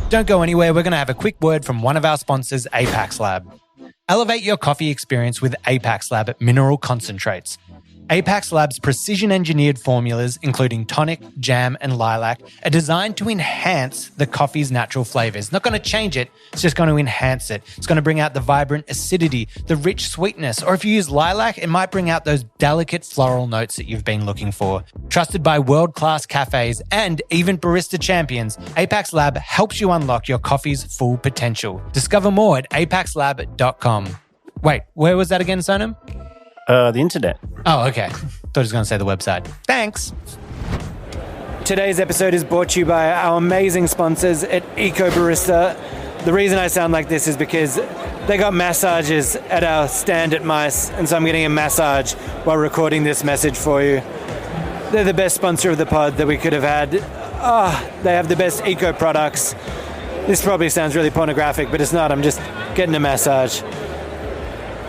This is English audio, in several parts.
Don't go anywhere. We're going to have a quick word from one of our sponsors, Apax Lab. Elevate your coffee experience with Apax Lab mineral concentrates. Apax Lab's precision-engineered formulas, including tonic, jam, and lilac, are designed to enhance the coffee's natural flavors. Not going to change it, it's just going to enhance it. It's going to bring out the vibrant acidity, the rich sweetness, or if you use lilac, it might bring out those delicate floral notes that you've been looking for. Trusted by world-class cafes and even barista champions, Apax Lab helps you unlock your coffee's full potential. Discover more at apaxlab.com. Wait, where was that again, Sonam? The internet. Oh, okay. Thought I was going to say the website. Thanks. Today's episode is brought to you by our amazing sponsors at Eco Barista. The reason I sound like this is because they got massages at our stand at Mice, and so I'm getting a massage while recording this message for you. They're the best sponsor of the pod that we could have had. They have the best eco products. This probably sounds really pornographic, but it's not. I'm just getting a massage.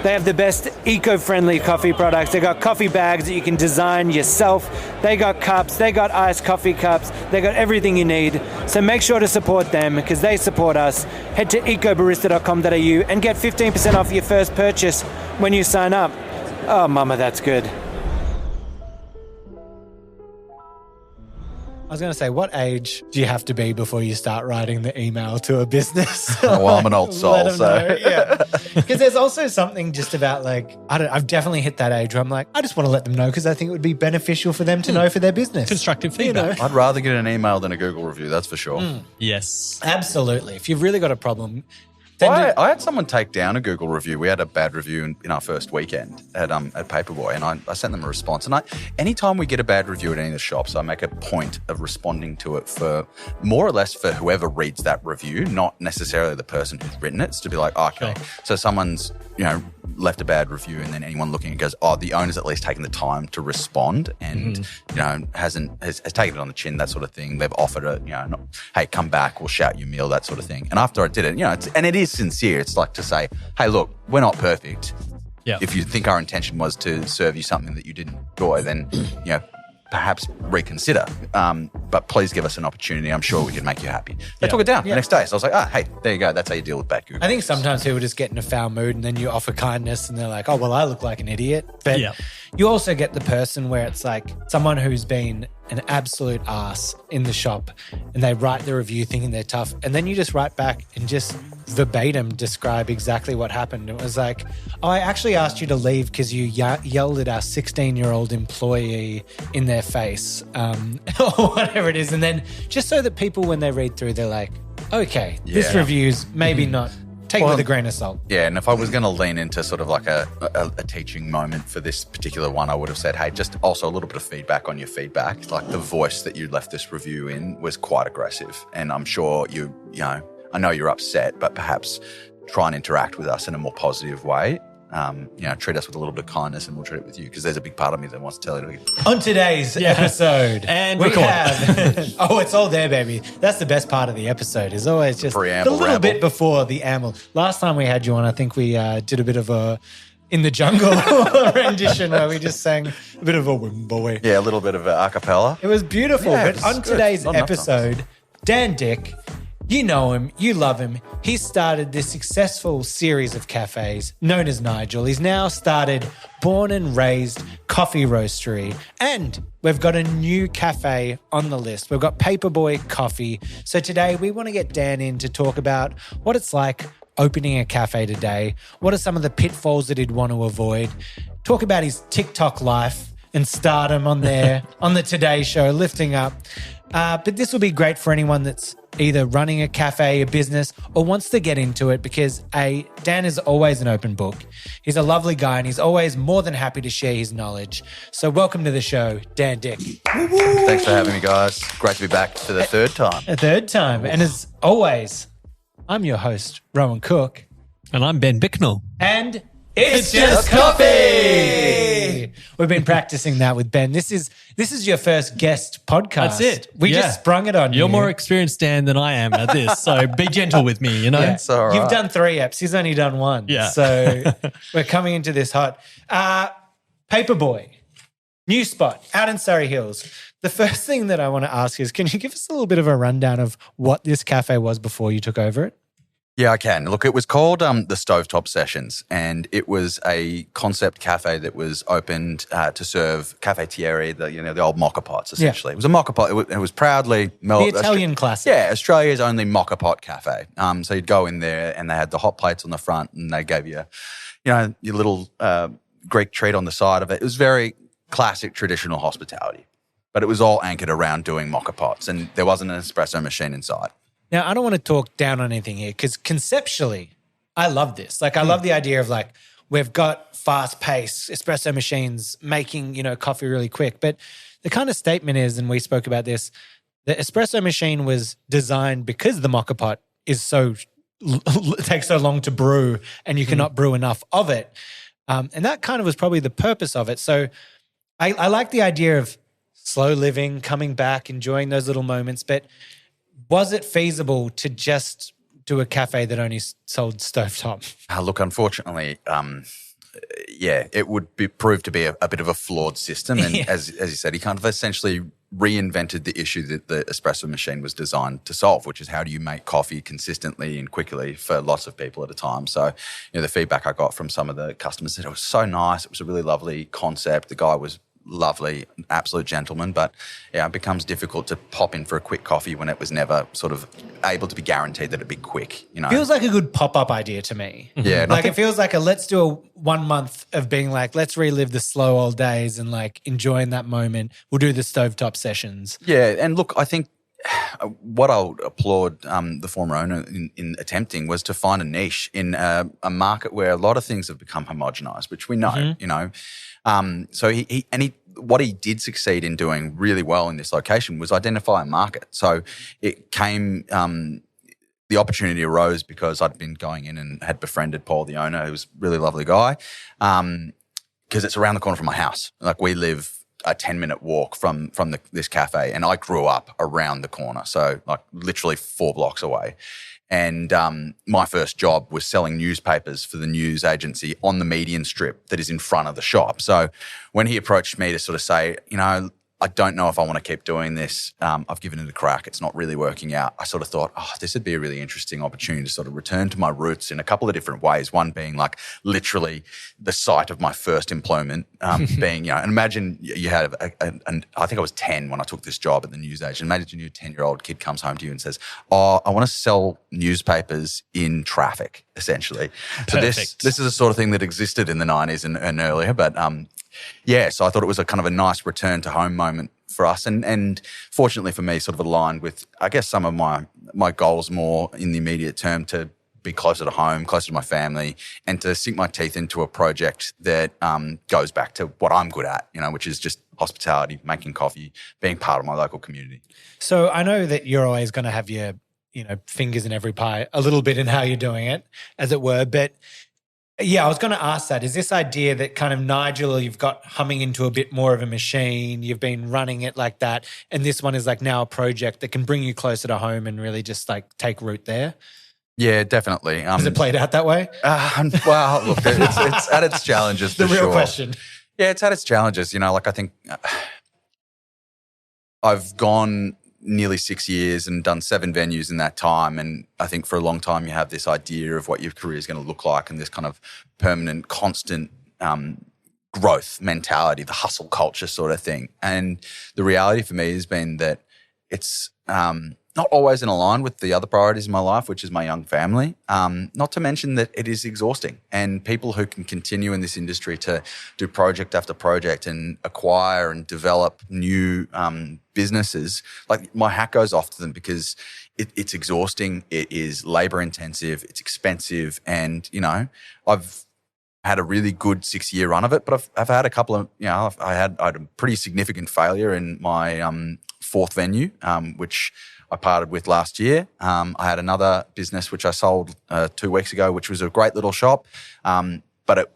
They have the best eco-friendly coffee products. They got coffee bags that you can design yourself. They got cups. They got iced coffee cups. They got everything you need. So make sure to support them because they support us. Head to ecobarista.com.au and get 15% off your first purchase when you sign up. Oh, mama, that's good. I was going to say, what age do you have to be before you start writing the email to a business? Well, I'm an old soul, so. Yeah. Because there's also something just about I've definitely hit that age where I'm like, I just want to let them know because I think it would be beneficial for them to know for their business. Constructive feedback. I'd rather get an email than a Google review, that's for sure. Yes. Absolutely. If you've really got a problem... I had someone take down a Google review. We had a bad review in our first weekend at Paperboy, and I sent them a response. And anytime we get a bad review at any of the shops, I make a point of responding to it for more or less for whoever reads that review, not necessarily the person who's written it. It's to be like, okay, so someone's left a bad review, and then anyone looking at it goes, the owner's at least taken the time to respond, and has taken it on the chin, that sort of thing. They've offered it, hey, come back, we'll shout your meal, that sort of thing. And after I did it, and it is sincere. It's like to say, hey, look, we're not perfect. Yeah. If you think our intention was to serve you something that you didn't enjoy, then perhaps reconsider. But please give us an opportunity. I'm sure we can make you happy. They took it down the next day. So I was like, hey, there you go. That's how you deal with bad Google. I think sometimes people just get in a foul mood and then you offer kindness and they're like, oh, well, I look like an idiot. But you also get the person where it's like someone who's been an absolute ass in the shop and they write the review thinking they're tough. And then you just write back and just verbatim describe exactly what happened. It was like, I actually asked you to leave because you yelled at our 16-year-old employee in their face or whatever it is. And then just so that people, when they read through, they're like, okay, this review's maybe not. Take it with a grain of salt. Yeah, and if I was going to lean into sort of like a teaching moment for this particular one, I would have said, hey, just also a little bit of feedback on your feedback. Like the voice that you left this review in was quite aggressive. And I'm sure I know you're upset, but perhaps try and interact with us in a more positive way. Treat us with a little bit of kindness and we'll treat it with you because there's a big part of me that wants to tell you. On today's episode, and we have... it's all there, baby. That's the best part of the episode is always just preamble, the little ramble. bit before the amble. Last time we had you on, I think we did a bit of a In the Jungle rendition where we just sang a bit of a Wimboy. Yeah, a little bit of a cappella. It was beautiful. Yeah, but on today's episode, Dan Dick, you know him, you love him. He started this successful series of cafes known as Nigel. He's now started Born and Raised Coffee Roastery. And we've got a new cafe on the list. We've got Paperboy Coffee. So today we want to get Dan in to talk about what it's like opening a cafe today. What are some of the pitfalls that he'd want to avoid? Talk about his TikTok life and stardom on there, on the Today Show, lifting up. But this will be great for anyone that's either running a cafe, a business, or wants to get into it because Dan is always an open book. He's a lovely guy and he's always more than happy to share his knowledge. So welcome to the show, Dan Dick. Thanks for having me, guys. Great to be back for the third time. A third time. And as always, I'm your host, Rowan Cook. And I'm Ben Bicknell. And it's just coffee. We've been practicing that with Ben. This is your first guest podcast. That's it. We just sprung it on you. You're more experienced, Dan, than I am at this, so be gentle with me, you know? Yeah. It's all right. You've done 3 eps. He's only done 1. Yeah. So we're coming into this hot. Paperboy. New spot out in Surrey Hills. The first thing that I want to ask is, can you give us a little bit of a rundown of what this cafe was before you took over it? Yeah, I can. Look, it was called the Stovetop Sessions, and it was a concept cafe that was opened to serve cafetiere, the old mocha pots, essentially. Yeah. It was a mocha pot. It was proudly The Italian classic. Yeah, Australia's only mocha pot cafe. So you'd go in there, and they had the hot plates on the front, and they gave you, your little Greek treat on the side of it. It was very classic, traditional hospitality, but it was all anchored around doing mocha pots, and there wasn't an espresso machine inside. Now, I don't want to talk down on anything here because conceptually, I love this. Like, I love the idea of like, we've got fast-paced espresso machines making, coffee really quick. But the kind of statement is, and we spoke about this, the espresso machine was designed because the mocha pot is it takes so long to brew and you cannot brew enough of it. And that kind of was probably the purpose of it. So I like the idea of slow living, coming back, enjoying those little moments, but was it feasible to just do a cafe that only sold stovetop? Look, unfortunately, it would prove to be a bit of a flawed system. And as you said, he kind of essentially reinvented the issue that the espresso machine was designed to solve, which is how do you make coffee consistently and quickly for lots of people at a time. So, the feedback I got from some of the customers said it was so nice. It was a really lovely concept. The guy was lovely, absolute gentleman, but it becomes difficult to pop in for a quick coffee when it was never sort of able to be guaranteed that it'd be quick. Feels like a good pop-up idea to me. Yeah, like it feels like let's do a 1 month of being like, let's relive the slow old days and like enjoying that moment. We'll do the stovetop sessions. Yeah, and look, I think what I'll applaud the former owner in attempting was to find a niche in a market where a lot of things have become homogenized, which we know, So what he did succeed in doing really well in this location was identify a market. So it came, the opportunity arose because I'd been going in and had befriended Paul, the owner, who was a really lovely guy, because it's around the corner from my house. Like we live a 10-minute walk from this cafe, and I grew up around the corner, so like literally 4 blocks away. And my first job was selling newspapers for the news agency on the median strip that is in front of the shop. So when he approached me to sort of say, I don't know if I want to keep doing this. I've given it a crack. It's not really working out. I sort of thought, this would be a really interesting opportunity to sort of return to my roots in a couple of different ways. One being like literally the site of my first employment being, and imagine you had, I think I was 10 when I took this job at the news agent. Imagine your 10-year-old kid comes home to you and says, I want to sell newspapers in traffic, essentially. So this is the sort of thing that existed in the 90s and earlier, but so I thought it was a kind of a nice return to home moment for us, and fortunately for me, sort of aligned with, I guess, some of my goals more in the immediate term to be closer to home, closer to my family, and to sink my teeth into a project that goes back to what I'm good at, which is just hospitality, making coffee, being part of my local community. So I know that you're always going to have your, fingers in every pie a little bit in how you're doing it, as it were, but yeah, I was going to ask that. Is this idea that kind of Nigel, you've got humming into a bit more of a machine, you've been running it like that, and this one is like now a project that can bring you closer to home and really just like take root there? Yeah, definitely. Has it played out that way? Well, look, it's at its challenges for sure. The real sure. question. Yeah, it's at its challenges. I think I've gone nearly 6 years and done 7 venues in that time. And I think for a long time you have this idea of what your career is going to look like and this kind of permanent, constant growth mentality, the hustle culture sort of thing. And the reality for me has been that it's not always in line with the other priorities in my life, which is my young family. Not to mention that it is exhausting, and people who can continue in this industry to do project after project and acquire and develop new businesses, like my hat goes off to them because it's exhausting. It is labor intensive. It's expensive. And, I've had a really good 6-year run of it, but I've had a couple of, I had a pretty significant failure in my 4th venue, which I parted with last year. I had another business which I sold 2 weeks ago, which was a great little shop, but it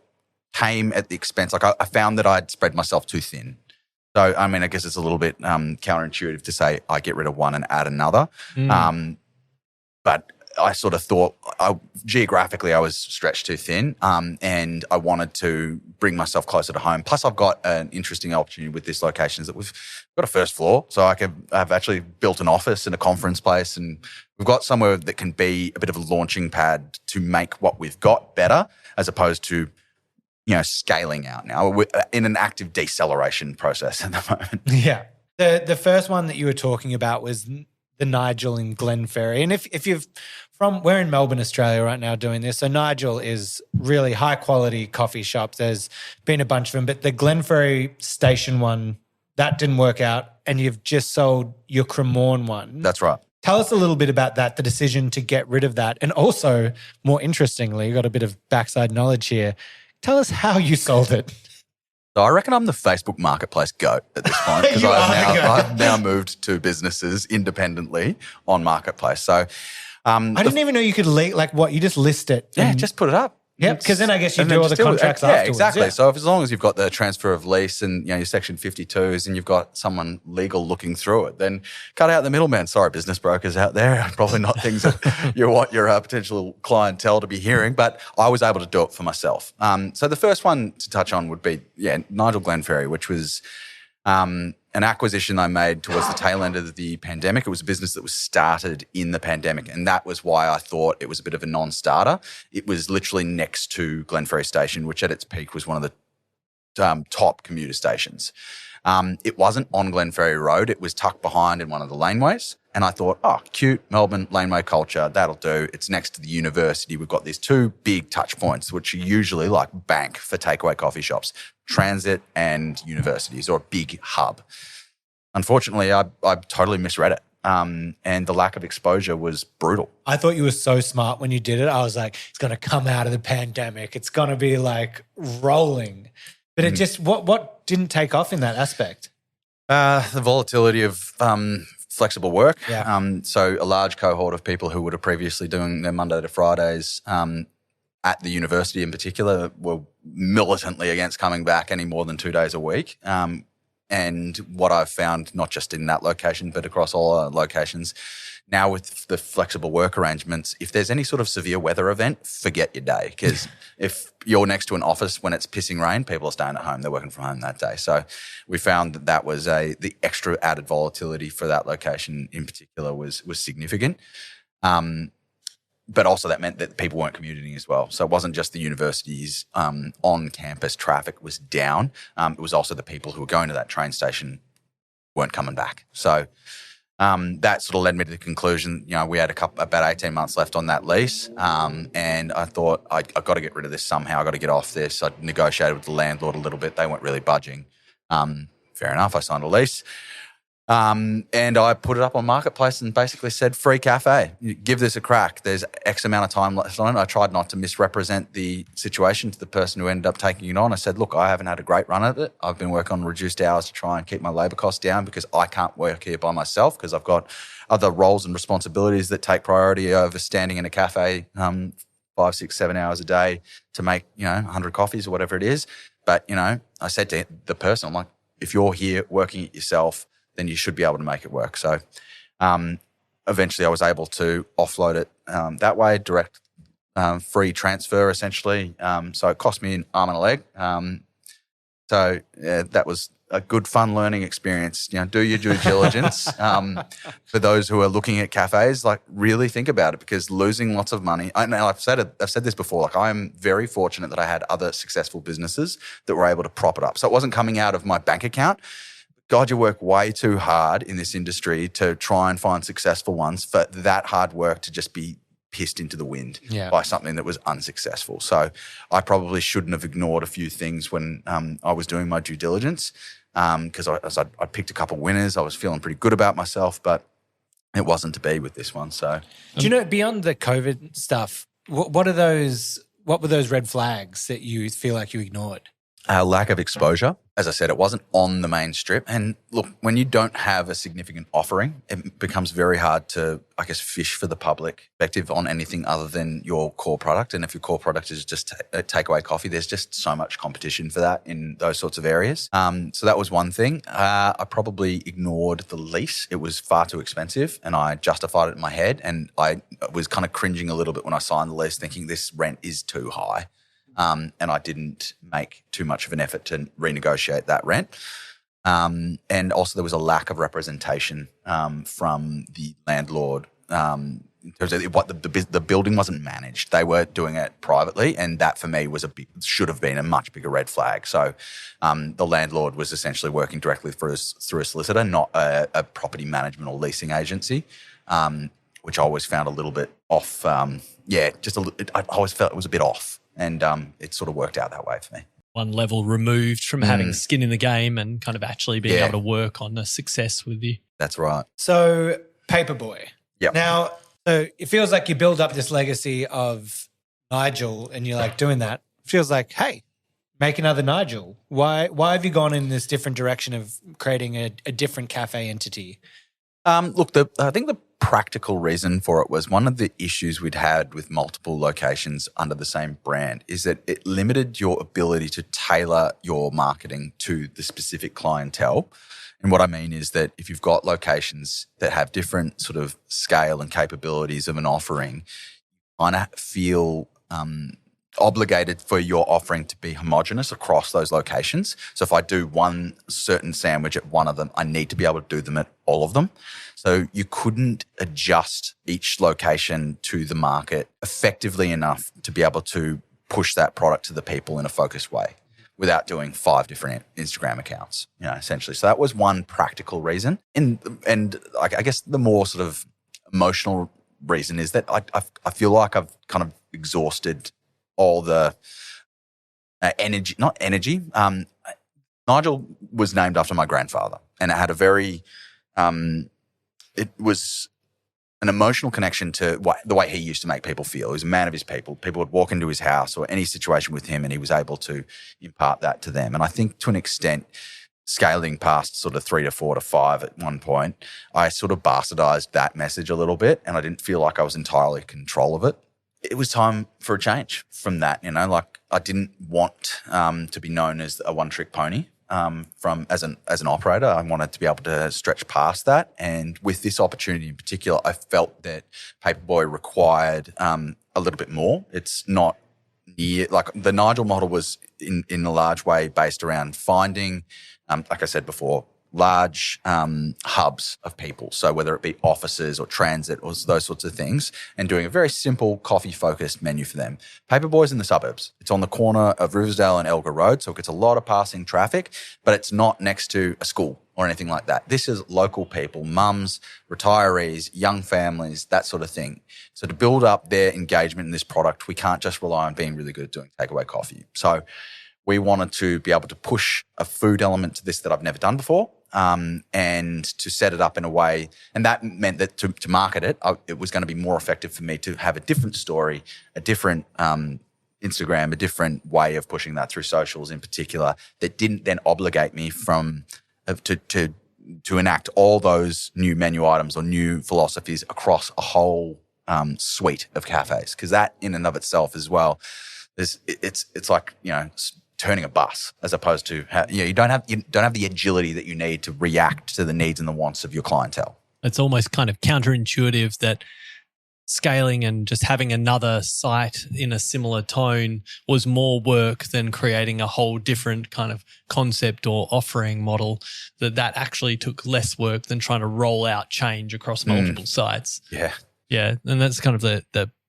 came at the expense. Like I found that I'd spread myself too thin. So, I mean, I guess it's a little bit counterintuitive to say I get rid of one and add another. But I sort of thought geographically I was stretched too thin, and I wanted to bring myself closer to home. Plus, I've got an interesting opportunity with this location is that we've got a first floor, so I've actually built an office and a conference place, and we've got somewhere that can be a bit of a launching pad to make what we've got better, as opposed to scaling out. Now we're in an active deceleration process at the moment. Yeah. The first one that you were talking about was the Nigel in Glenferrie. And if you've we're in Melbourne, Australia right now doing this. So Nigel is really high quality coffee shop. There's been a bunch of them, but the Glenferrie station one, that didn't work out. And you've just sold your Cremorne one. That's right. Tell us a little bit about that, the decision to get rid of that. And also, more interestingly, you got a bit of backside knowledge here. Tell us how you sold it. So I reckon I'm the Facebook marketplace goat at this point because I've now moved to businesses independently on marketplace. So I didn't even know you could you just list it. Yeah, just put it up. Yeah, because then I guess you do all the contracts afterwards. Yeah, exactly. Yeah. So as long as you've got the transfer of lease and your Section 52s and you've got someone legal looking through it, then cut out the middleman. Sorry, business brokers out there, probably not things that you want your potential clientele to be hearing, but I was able to do it for myself. So the first one to touch on would be, Nigel Glenferrie, which was an acquisition I made towards the tail end of the pandemic. It was a business that was started in the pandemic, and that was why I thought it was a bit of a non-starter. It was literally next to Glenferrie Station, which at its peak was one of the top commuter stations. It wasn't on Glenferrie Road. It was tucked behind in one of the laneways. And I thought, cute Melbourne laneway culture, that'll do. It's next to the university. We've got these two big touch points, which are usually like bank for takeaway coffee shops, transit and universities, or a big hub. Unfortunately, I totally misread it. And the lack of exposure was brutal. I thought you were so smart when you did it. I was like, it's going to come out of the pandemic. It's going to be like rolling. But it just, what didn't take off in that aspect? The volatility of flexible work. Yeah. So a large cohort of people who would have previously doing their Monday to Fridays at the university in particular were militantly against coming back any more than 2 days a week. And what I've found, not just in that location, but across all our locations, now with the flexible work arrangements, if there's any sort of severe weather event, forget your day. Because if you're next to an office when it's pissing rain, people are staying at home. They're working from home that day. So we found that was the extra added volatility for that location in particular was significant. But also that meant that people weren't commuting as well. So it wasn't just the university's on-campus traffic was down. It was also the people who were going to that train station weren't coming back. So that sort of led me to the conclusion, we had about 18 months left on that lease. And I thought, I've got to get rid of this somehow. I've got to get off this. I negotiated with the landlord a little bit. They weren't really budging. Fair enough. I signed a lease. And I put it up on Marketplace and basically said, free cafe, give this a crack. There's X amount of time left on it. I tried not to misrepresent the situation to the person who ended up taking it on. I said, look, I haven't had a great run at it. I've been working on reduced hours to try and keep my labour costs down because I can't work here by myself because I've got other roles and responsibilities that take priority over standing in a cafe 5, 6, 7 hours a day to make, 100 coffees or whatever it is. But, I said to the person, I'm like, if you're here working it yourself, then you should be able to make it work. So eventually I was able to offload it that way, direct free transfer essentially. So it cost me an arm and a leg. So that was a good fun learning experience. Do your due diligence. For those who are looking at cafes, really think about it because losing lots of money. I've said this before. I am very fortunate that I had other successful businesses that were able to prop it up. So it wasn't coming out of my bank account. God, you work way too hard in this industry to try and find successful ones for that hard work to just be pissed into the wind by something that was unsuccessful. So I probably shouldn't have ignored a few things when I was doing my due diligence because I picked a couple winners. I was feeling pretty good about myself, but it wasn't to be with this one. So, do you know, beyond the COVID stuff, what were those red flags that you feel like you ignored? lack of exposure. As I said, it wasn't on the main strip. And look, when you don't have a significant offering, it becomes very hard to, I guess, fish for the public perspective on anything other than your core product. And if your core product is just takeaway coffee, there's just so much competition for that in those sorts of areas. So that was one thing. I probably ignored the lease. It was far too expensive and I justified it in my head. And I was kind of cringing a little bit when I signed the lease thinking this rent is too high. And I didn't make too much of an effort to renegotiate that rent. And also there was a lack of representation from the landlord in terms of what the building wasn't managed. They were doing it privately, and that for me was should have been a much bigger red flag. So the landlord was essentially working directly through a solicitor, not a property management or leasing agency, which I always found a little bit off. I always felt it was a bit off. And it sort of worked out that way for me. One level removed from having skin in the game and kind of actually being able to work on the success with you. That's right. So Paperboy. Yep. Now, so it feels like you build up this legacy of Nigel and you're like doing that. It feels like, hey, make another Nigel. Why have you gone in this different direction of creating a different cafe entity? Look, I think the practical reason for it was one of the issues we'd had with multiple locations under the same brand is that it limited your ability to tailor your marketing to the specific clientele. And what I mean is that if you've got locations that have different sort of scale and capabilities of an offering, you kind of feel obligated for your offering to be homogenous across those locations. So if I do one certain sandwich at one of them, I need to be able to do them at all of them. So you couldn't adjust each location to the market effectively enough to be able to push that product to the people in a focused way without doing 5 different Instagram accounts, essentially. So that was one practical reason. And I guess the more sort of emotional reason is that I feel like I've kind of exhausted all the energy, not energy. Nigel was named after my grandfather, and it had a very, it was an emotional connection to the way he used to make people feel. He was a man of his people. People would walk into his house or any situation with him, and he was able to impart that to them. And I think to an extent, scaling past sort of 3 to 4 to 5 at one point, I sort of bastardized that message a little bit, and I didn't feel like I was entirely in control of it. It was time for a change from that, like I didn't want to be known as a one-trick pony as an operator. I wanted to be able to stretch past that. And with this opportunity in particular, I felt that Paperboy required a little bit more. It's not near, like the Nigel model was in a large way based around finding, like I said before, large hubs of people. So whether it be offices or transit or those sorts of things, and doing a very simple coffee-focused menu for them. Paperboy's in the suburbs. It's on the corner of Riversdale and Elgar Road, so it gets a lot of passing traffic, but it's not next to a school or anything like that. This is local people, mums, retirees, young families, that sort of thing. So to build up their engagement in this product, we can't just rely on being really good at doing takeaway coffee. So we wanted to be able to push a food element to this that I've never done before. And to set it up in a way, and that meant that to market it, it was going to be more effective for me to have a different story, a different Instagram, a different way of pushing that through socials in particular, that didn't then obligate me to enact all those new menu items or new philosophies across a whole suite of cafes. Because that in and of itself as well, it's like, turning a bus, as opposed to you don't have the agility that you need to react to the needs and the wants of your clientele. It's almost kind of counterintuitive that scaling and just having another site in a similar tone was more work than creating a whole different kind of concept or offering model, that actually took less work than trying to roll out change across multiple sites. Yeah. And that's kind of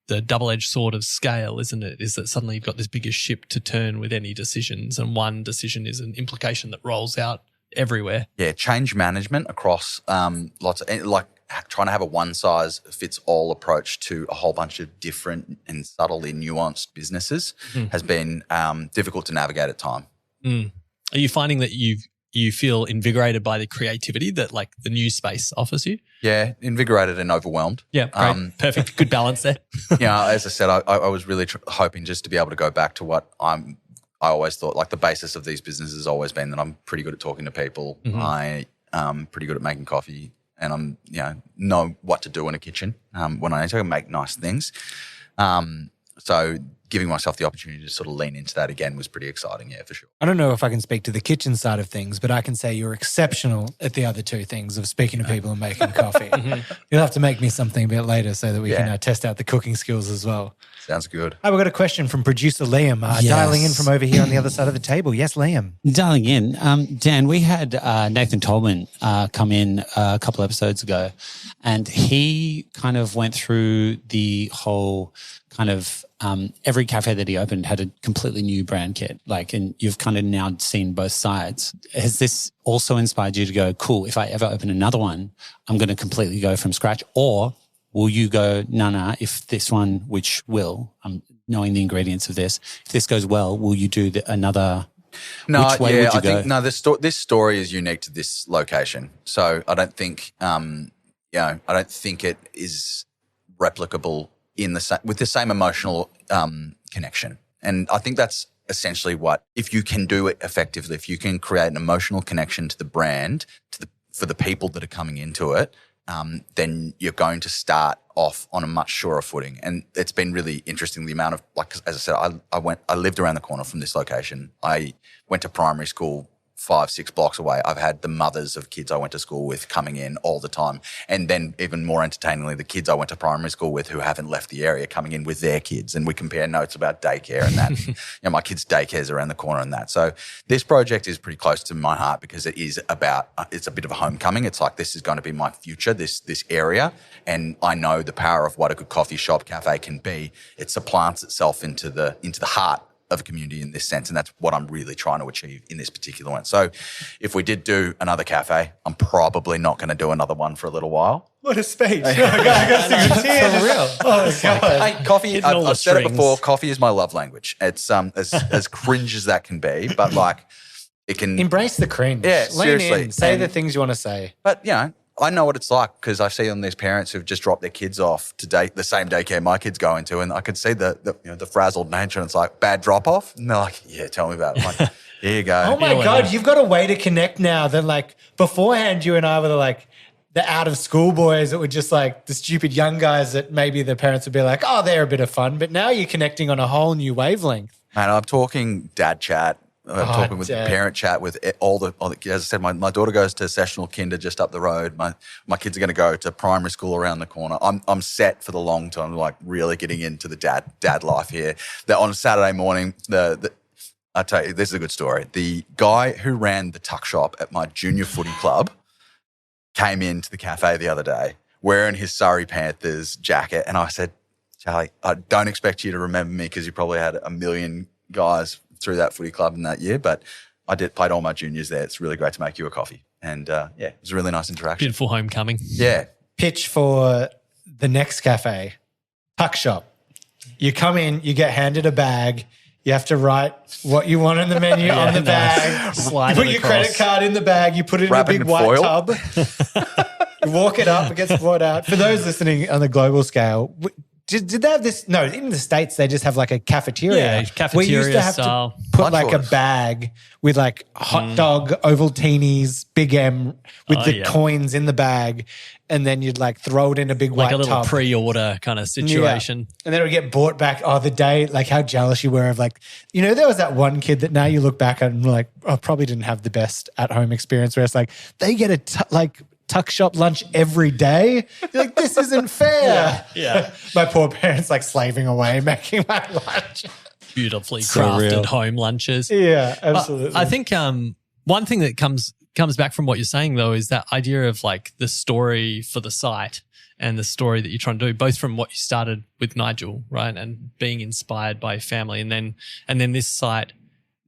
the double-edged sword of scale, isn't it? Is that suddenly you've got this bigger ship to turn with any decisions, and one decision is an implication that rolls out everywhere. Yeah, change management across lots of, like trying to have a one-size-fits-all approach to a whole bunch of different and subtly nuanced businesses has been difficult to navigate at time. Are you finding that you feel invigorated by the creativity that like the new space offers you? Yeah, invigorated and overwhelmed. Yeah, great. Perfect. Good balance there. As I said, I was really hoping just to be able to go back to what I'm I always thought like the basis of these businesses has always been that I'm pretty good at talking to people. I pretty good at making coffee, and I'm know what to do in a kitchen when I need to make nice things. So giving myself the opportunity to sort of lean into that again was pretty exciting, yeah, for sure. I don't know if I can speak to the kitchen side of things, but I can say you're exceptional at the other two things of speaking to people and making coffee. You'll have to make me something a bit later so that we can test out the cooking skills as well. Sounds good. Oh, we've got a question from producer Liam, dialing in from over here on the other side of the table. Yes, Liam. Dialing in. Dan, we had Nathan Tolman come in a couple episodes ago, and he kind of went through the whole kind of every cafe that he opened had a completely new brand kit. And you've kind of now seen both sides. Has this also inspired you to go, cool, if I ever open another one, I'm going to completely go from scratch? Or will you go, nah, if this one, which will, knowing the ingredients of this, if this goes well, will you do another? No, which way would you go? Think this story is unique to this location. So I don't think, I don't think it is replicable with the same emotional connection. And I think that's essentially if you can do it effectively, if you can create an emotional connection to the brand, for the people that are coming into it, then you're going to start off on a much surer footing. And it's been really interesting the amount of, as I said, I lived around the corner from this location. I went to primary school 5-6 blocks away. I've had the mothers of kids I went to school with coming in all the time. And then even more entertainingly, the kids I went to primary school with who haven't left the area coming in with their kids. And we compare notes about daycare and that. My kids' daycare's around the corner and that. So this project is pretty close to my heart because it is about, it's a bit of a homecoming. It's like, this is going to be my future, this area. And I know the power of what a good coffee shop cafe can be. It supplants itself into the heart of a community in this sense, and that's what I'm really trying to achieve in this particular one. So if we did do another cafe, I'm probably not going to do another one for a little while. What a speech. I got to see it. For real. Oh, God. Hey, coffee, I've said it before, coffee is my love language. It's as cringe as that can be, but it can... Embrace the cringe. Yeah, Lean seriously. in, say the things you want to say. But, I know what it's like because I see on these parents who've just dropped their kids off to the same daycare my kids go into, and I could see the frazzled nature, and it's like, bad drop off, and they're like, yeah, tell me about it. I'm like, here you go. Oh my God, you've got a way to connect now that beforehand you and I were the out of school boys that were just the stupid young guys that maybe the parents would be like, oh, they're a bit of fun, but now you're connecting on a whole new wavelength. And I'm talking dad chat. I'm talking with parent chat with all the as I said, my daughter goes to sessional kinder just up the road. My kids are going to go to primary school around the corner. I'm set for the long term, really getting into the dad life here. That on a Saturday morning, I tell you, this is a good story. The guy who ran the tuck shop at my junior footy club came into the cafe the other day wearing his Surrey Panthers jacket, and I said, Charlie, I don't expect you to remember me because you probably had a million guys through that footy club in that year, but I played all my juniors there. It's really great to make you a coffee. And it was a really nice interaction. Beautiful homecoming. Yeah. Pitch for the next cafe, tuck shop. You come in, you get handed a bag. You have to write what you want on the menu on the bag. You put your credit card in the bag. You put it in a big white tub. You walk it up. It gets brought out. For those listening on the global scale, did they have this? No, in the States, they just have a cafeteria. Yeah, cafeteria We used to have style. to put a bag with hot dog, Ovaltinis, Big M, with the coins in the bag. And then you'd throw it in a big white tub. Like a little pre-order kind of situation. Yeah. And then it would get bought back. Oh, the day, how jealous you were of there was that one kid that now you look back at and probably didn't have the best at-home experience where it's they get a tuck shop lunch every day. You're this isn't fair. Yeah. My poor parents slaving away making my lunch. Beautifully crafted home lunches. Yeah, absolutely. I think one thing that comes back from what you're saying though is that idea of the story for the site and the story that you're trying to do, both from what you started with Nigel, right, and being inspired by family, and then this site.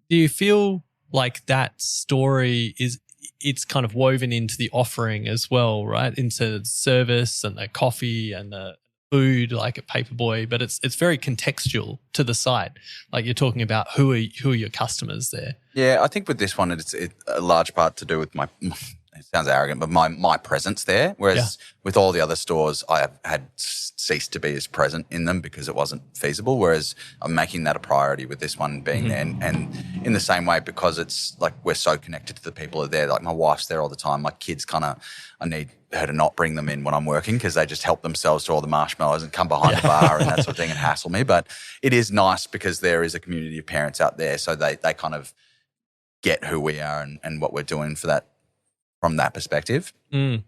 Do you feel like that story it's kind of woven into the offering as well, right? Into the service and the coffee and the food, like at Paperboy, but it's very contextual to the site. You're talking about who are your customers there. Yeah, I think with this one, it's a large part to do with my it sounds arrogant, but my presence there. Whereas with all the other stores, I had ceased to be as present in them because it wasn't feasible. Whereas I'm making that a priority with this one being there. And in the same way, because it's like we're so connected to the people that are there. Like my wife's there all the time. My kids I need her to not bring them in when I'm working because they just help themselves to all the marshmallows and come behind the bar and that sort of thing and hassle me. But it is nice because there is a community of parents out there, so they kind of get who we are and what we're doing for that from that perspective. But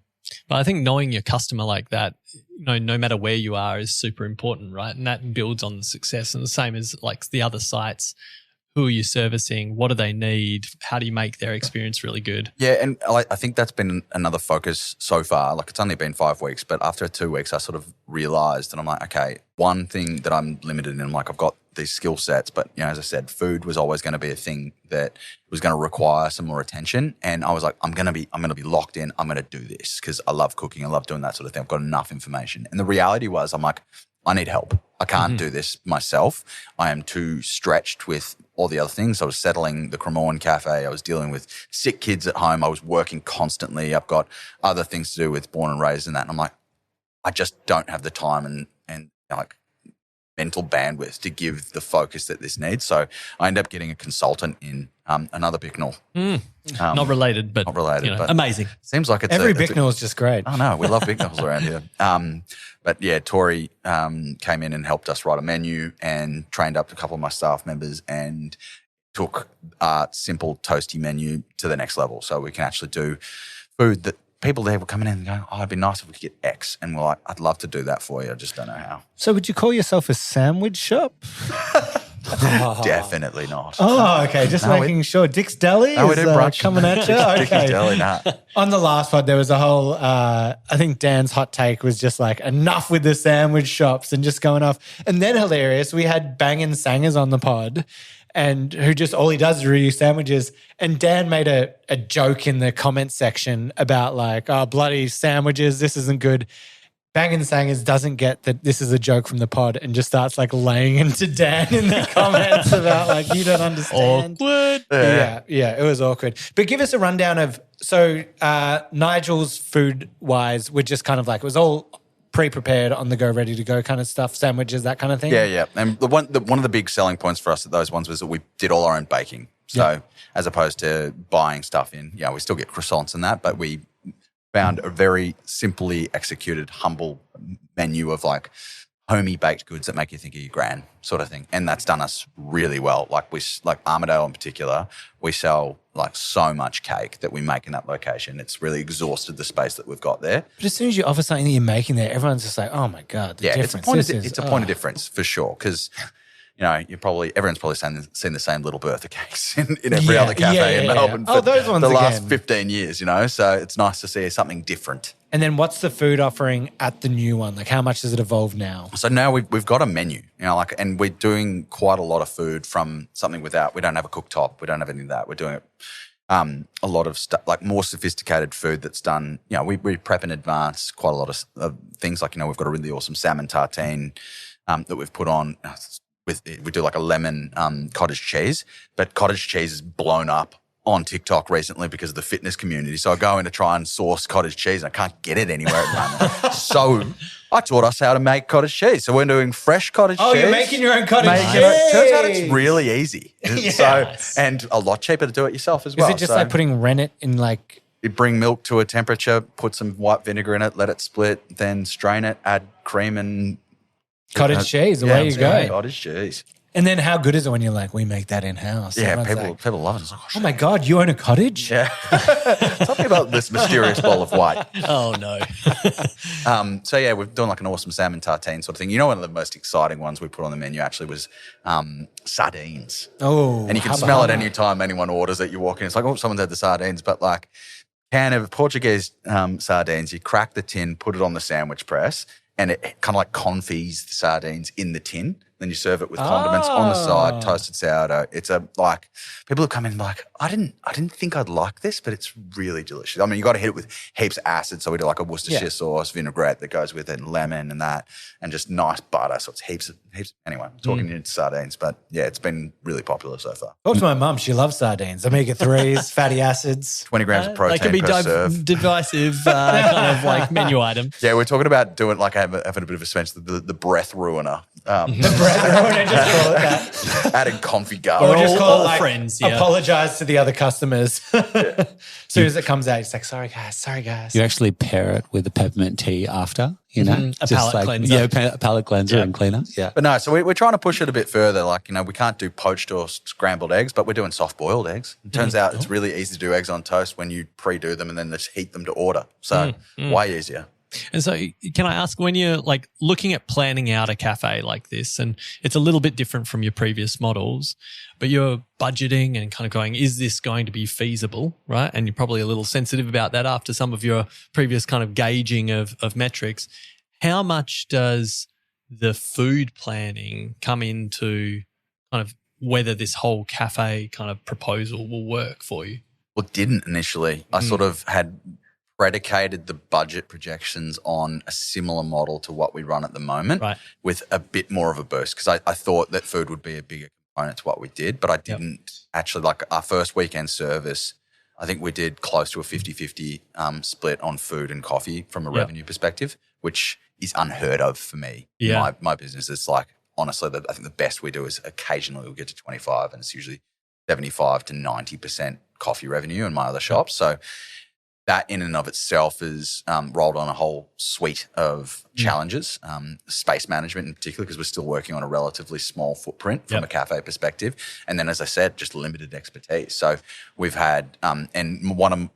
I think knowing your customer like that, no matter where you are, is super important, right? And that builds on the success. And the same as like the other sites. Who are you servicing? What do they need? How do you make their experience really good? Yeah, and I think that's been another focus so far. Like it's only been 5 weeks, but after 2 weeks, I sort of realised that I'm like, okay, one thing that I'm limited in, like I've got these skill sets, but as I said, food was always going to be a thing that was going to require some more attention. And I was like, I'm going to be locked in. I'm going to do this because I love cooking. I love doing that sort of thing. I've got enough information. And the reality was, I'm like, I need help. I can't do this myself. I am too stretched with all the other things. I was settling the Cremorne Cafe. I was dealing with sick kids at home. I was working constantly. I've got other things to do with born and raised and that. And I'm like, I just don't have the time and like mental bandwidth to give the focus that this needs. So I end up getting a consultant in, another Bicknell. Not related, but but amazing. Seems like it's every Bicknell is just great. Oh no, we love Bicknells around here. But yeah, Tori came in and helped us write a menu and trained up a couple of my staff members and took a simple toasty menu to the next level. So we can actually do food that people there were coming in and going, oh, it'd be nice if we could get X. And we're like, I'd love to do that for you. I just don't know how. So would you call yourself a sandwich shop? Definitely not. Oh, okay. Just making sure. Dick's Deli we is do brunch. Coming at you. Okay. Dick's Deli, nah. On the last pod, there was a whole, I think Dan's hot take was just like, enough with the sandwich shops and just going off. And then hilarious, we had Bangin' Sangers on the pod and who just all he does is review sandwiches. And Dan made a joke in the comment section about like, oh, bloody sandwiches, this isn't good. Bangin' Sangers doesn't get that this is a joke from the pod and just starts like laying into Dan in the comments about like, you don't understand. Awkward. Yeah, it was awkward. But give us a rundown of, so Nigel's food-wise, we're just kind of like, it was all pre-prepared, on the go, ready to go kind of stuff, sandwiches, that kind of thing? Yeah. And one of the big selling points for us at those ones was that we did all our own baking. So as opposed to buying stuff in, we still get croissants and that, but we found a very simply executed, humble menu of like homey baked goods that make you think of your gran sort of thing. And that's done us really well. Like Armidale in particular, we sell like so much cake that we make in that location. It's really exhausted the space that we've got there. But as soon as you offer something that you're making there, everyone's just like, oh my God, the difference. It's a point of difference for sure. Because everyone's probably seen the same little birthday cakes in every other cafe in Melbourne for those ones the last 15 years, so it's nice to see something different. And then what's the food offering at the new one? Like how much does it evolve now? So now we've got a menu, and we're doing quite a lot of food from something we don't have a cooktop, we don't have any of that. We're doing it a lot of stuff, like more sophisticated food that's done, we prep in advance quite a lot of things like, we've got a really awesome salmon tartine that we've put on. We do like a lemon cottage cheese, but cottage cheese is blown up on TikTok recently because of the fitness community. So I go in to try and source cottage cheese and I can't get it anywhere at the moment. So I taught us how to make cottage cheese. So we're doing fresh cottage cheese. Oh, you're making your own cottage cheese. Turns out it's really easy. Yes. And a lot cheaper to do it yourself as well. Is it just like putting rennet in like... You bring milk to a temperature, put some white vinegar in it, let it split, then strain it, add cream and... Cottage cheese, away you go. Cottage cheese. And then how good is it when you're like, we make that in-house? Yeah, people love it. It's like, oh my God, you own a cottage? Yeah. Tell me about this mysterious bowl of white. Oh no. We're doing like an awesome salmon tartine sort of thing. One of the most exciting ones we put on the menu actually was sardines. Oh. And you can smell it any time anyone orders it. You walk in, it's like, oh, someone's had the sardines. But like can of Portuguese sardines, you crack the tin, put it on the sandwich press, and it kind of like confits the sardines in the tin. Then you serve it with condiments on the side, toasted sourdough. It's like people have come in like, I didn't think I'd like this, but it's really delicious. I mean, you got to hit it with heaps of acid. So we do like a Worcestershire sauce, vinaigrette that goes with it, and lemon and that, and just nice butter. So it's heaps. Anyway, talking into sardines, but yeah, it's been really popular so far. Talk to my mum. She loves sardines. Omega-3s, fatty acids. 20 grams of protein That could be per serve. divisive kind of like menu item. Yeah, we're talking about doing like having a bit of a smash, the breath ruiner. The bread ruiner, just call it that. Adding confit Or garlic. just call it all like, friends, yeah. apologize to the other customers. As soon as it comes out, it's like, sorry guys. You actually pair it with the peppermint tea after, you know? A palate cleanser. Yeah, palate cleanser and cleaner. Yeah. But no, so we're trying to push it a bit further. Like, you know, we can't do poached or scrambled eggs, but we're doing soft-boiled eggs. It turns out it's really easy to do eggs on toast when you pre-do them and then just heat them to order. So way easier. And so can I ask, when you're like looking at planning out a cafe like this, and it's a little bit different from your previous models, but you're budgeting and kind of going, is this going to be feasible, right? And you're probably a little sensitive about that after some of your previous kind of gauging of metrics. How much does the food planning come into kind of whether this whole cafe kind of proposal will work for you? Well, it didn't initially. I sort of had predicated the budget projections on a similar model to what we run at the moment, with a bit more of a boost, because I thought that food would be a bigger component to what we did, but I didn't actually. Like our first weekend service, I think we did close to a 50-50 split on food and coffee from a revenue perspective, which is unheard of for me. Yeah. My business is like, honestly, I think the best we do is occasionally we'll get to 25, and it's usually 75 to 90% coffee revenue in my other shops. So that in and of itself has rolled on a whole suite of challenges, space management in particular, because we're still working on a relatively small footprint from a cafe perspective. And then, as I said, just limited expertise. So we've had, and one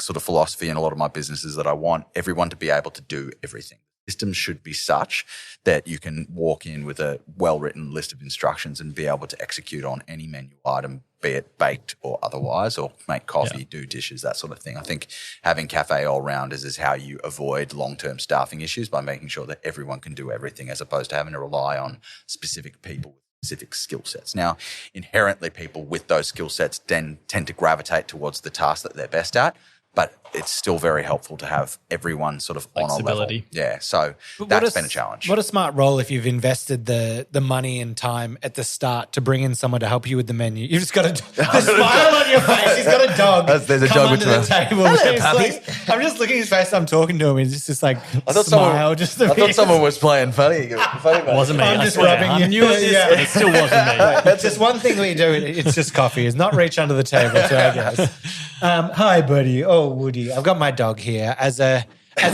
sort of philosophy in a lot of my businesses that I want everyone to be able to do everything. Systems should be such that you can walk in with a well-written list of instructions and be able to execute on any menu item, be it baked or otherwise, or make coffee, do dishes, that sort of thing. I think having cafe all-rounders is how you avoid long-term staffing issues, by making sure that everyone can do everything, as opposed to having to rely on specific people with specific skill sets. Now, inherently, people with those skill sets then tend to gravitate towards the task that they're best at, but it's still very helpful to have everyone sort of on a level. Yeah, so that's been a challenge. What a smart role if you've invested the money and time at the start to bring in someone to help you with the menu. You've just got the smile on your face. He's got a dog. There's a dog with the table. Hello, puppy. I'm just looking at his face. I'm talking to him. He's just like I thought someone was playing funny. Wasn't me. I'm just rubbing you. I knew it, but it still wasn't me. That's just one thing we do. It's just coffee. Is not reach under the table to our guests. Hi, buddy. Oh, Woody. I've got my dog here. As a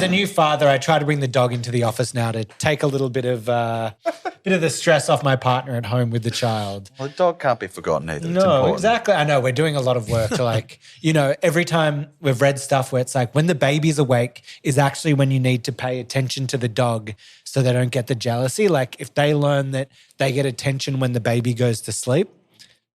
new father, I try to bring the dog into the office now to take a little bit of the stress off my partner at home with the child. Well, the dog can't be forgotten either. No, exactly. I know we're doing a lot of work to like, every time we've read stuff where it's like when the baby's awake is actually when you need to pay attention to the dog so they don't get the jealousy. Like if they learn that they get attention when the baby goes to sleep,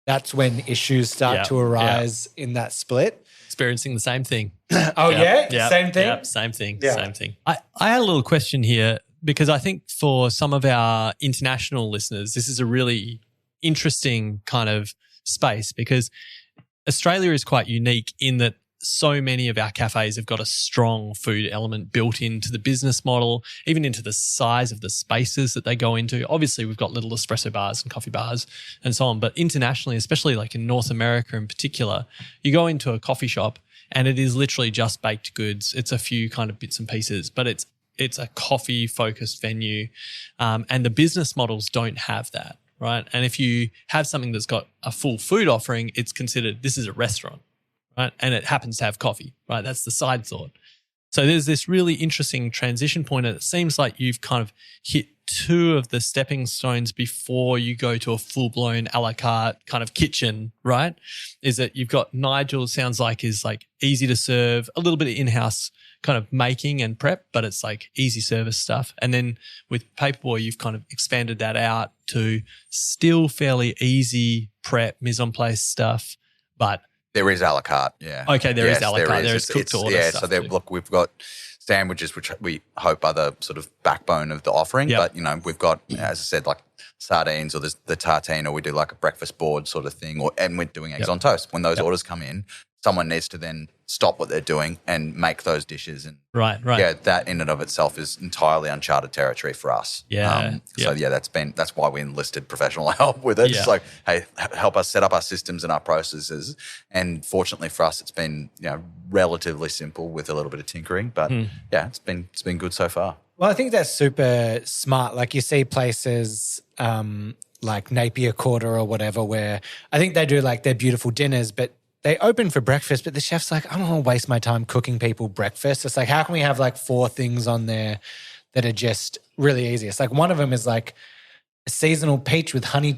that's when issues start to arise in that split. Experiencing the same thing. Oh, same thing? Yep, same thing. I had a little question here, because I think for some of our international listeners, this is a really interesting kind of space, because Australia is quite unique in that so many of our cafes have got a strong food element built into the business model, even into the size of the spaces that they go into. Obviously, we've got little espresso bars and coffee bars and so on, but internationally, especially like in North America in particular, you go into a coffee shop and it is literally just baked goods. It's a few kind of bits and pieces, but it's a coffee-focused venue, and the business models don't have that, right? And if you have something that's got a full food offering, it's considered this is a restaurant. Right? And it happens to have coffee, right? That's the side thought. So there's this really interesting transition point, and it seems like you've kind of hit two of the stepping stones before you go to a full-blown a la carte kind of kitchen, right? Is that you've got Nigel, sounds like is like easy to serve, a little bit of in-house kind of making and prep, but it's like easy service stuff. And then with Paperboy, you've kind of expanded that out to still fairly easy prep, mise en place stuff, but there is a la carte, yeah. Okay, there is a la carte. There is cooked to order stuff. So look, we've got sandwiches, which we hope are the sort of backbone of the offering. Yep. But, you know, we've got, as I said, like sardines or the tartine, or we do like a breakfast board sort of thing, and we're doing eggs on toast. When those orders come in, someone needs to then stop what they're doing and make those dishes. And Right. yeah, that in and of itself is entirely uncharted territory for us. So that's why we enlisted professional help with it. Yeah. It's like, hey, help us set up our systems and our processes. And fortunately for us, it's been, you know, relatively simple with a little bit of tinkering. But yeah, it's been good so far. Well, I think that's super smart. Like you see places like Napier Quarter or whatever, where I think they do like their beautiful dinners, but they open for breakfast, but the chef's like, I don't want to waste my time cooking people breakfast. It's like, how can we have like 4 things on there that are just really easy? It's like one of them is like a seasonal peach with honey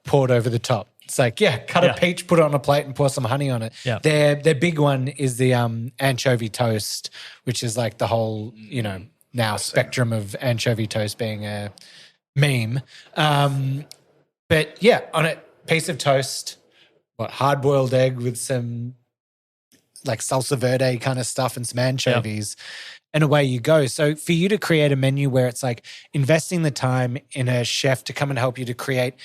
poured over the top. It's like, cut a peach, put it on a plate and pour some honey on it. Yeah. Their big one is the anchovy toast, which is like the whole, you know, now spectrum of anchovy toast being a meme. But yeah, on a piece of toast, hard-boiled egg with some like salsa verde kind of stuff and some anchovies, and away you go. So for you to create a menu where it's like investing the time in a chef to come and help you to create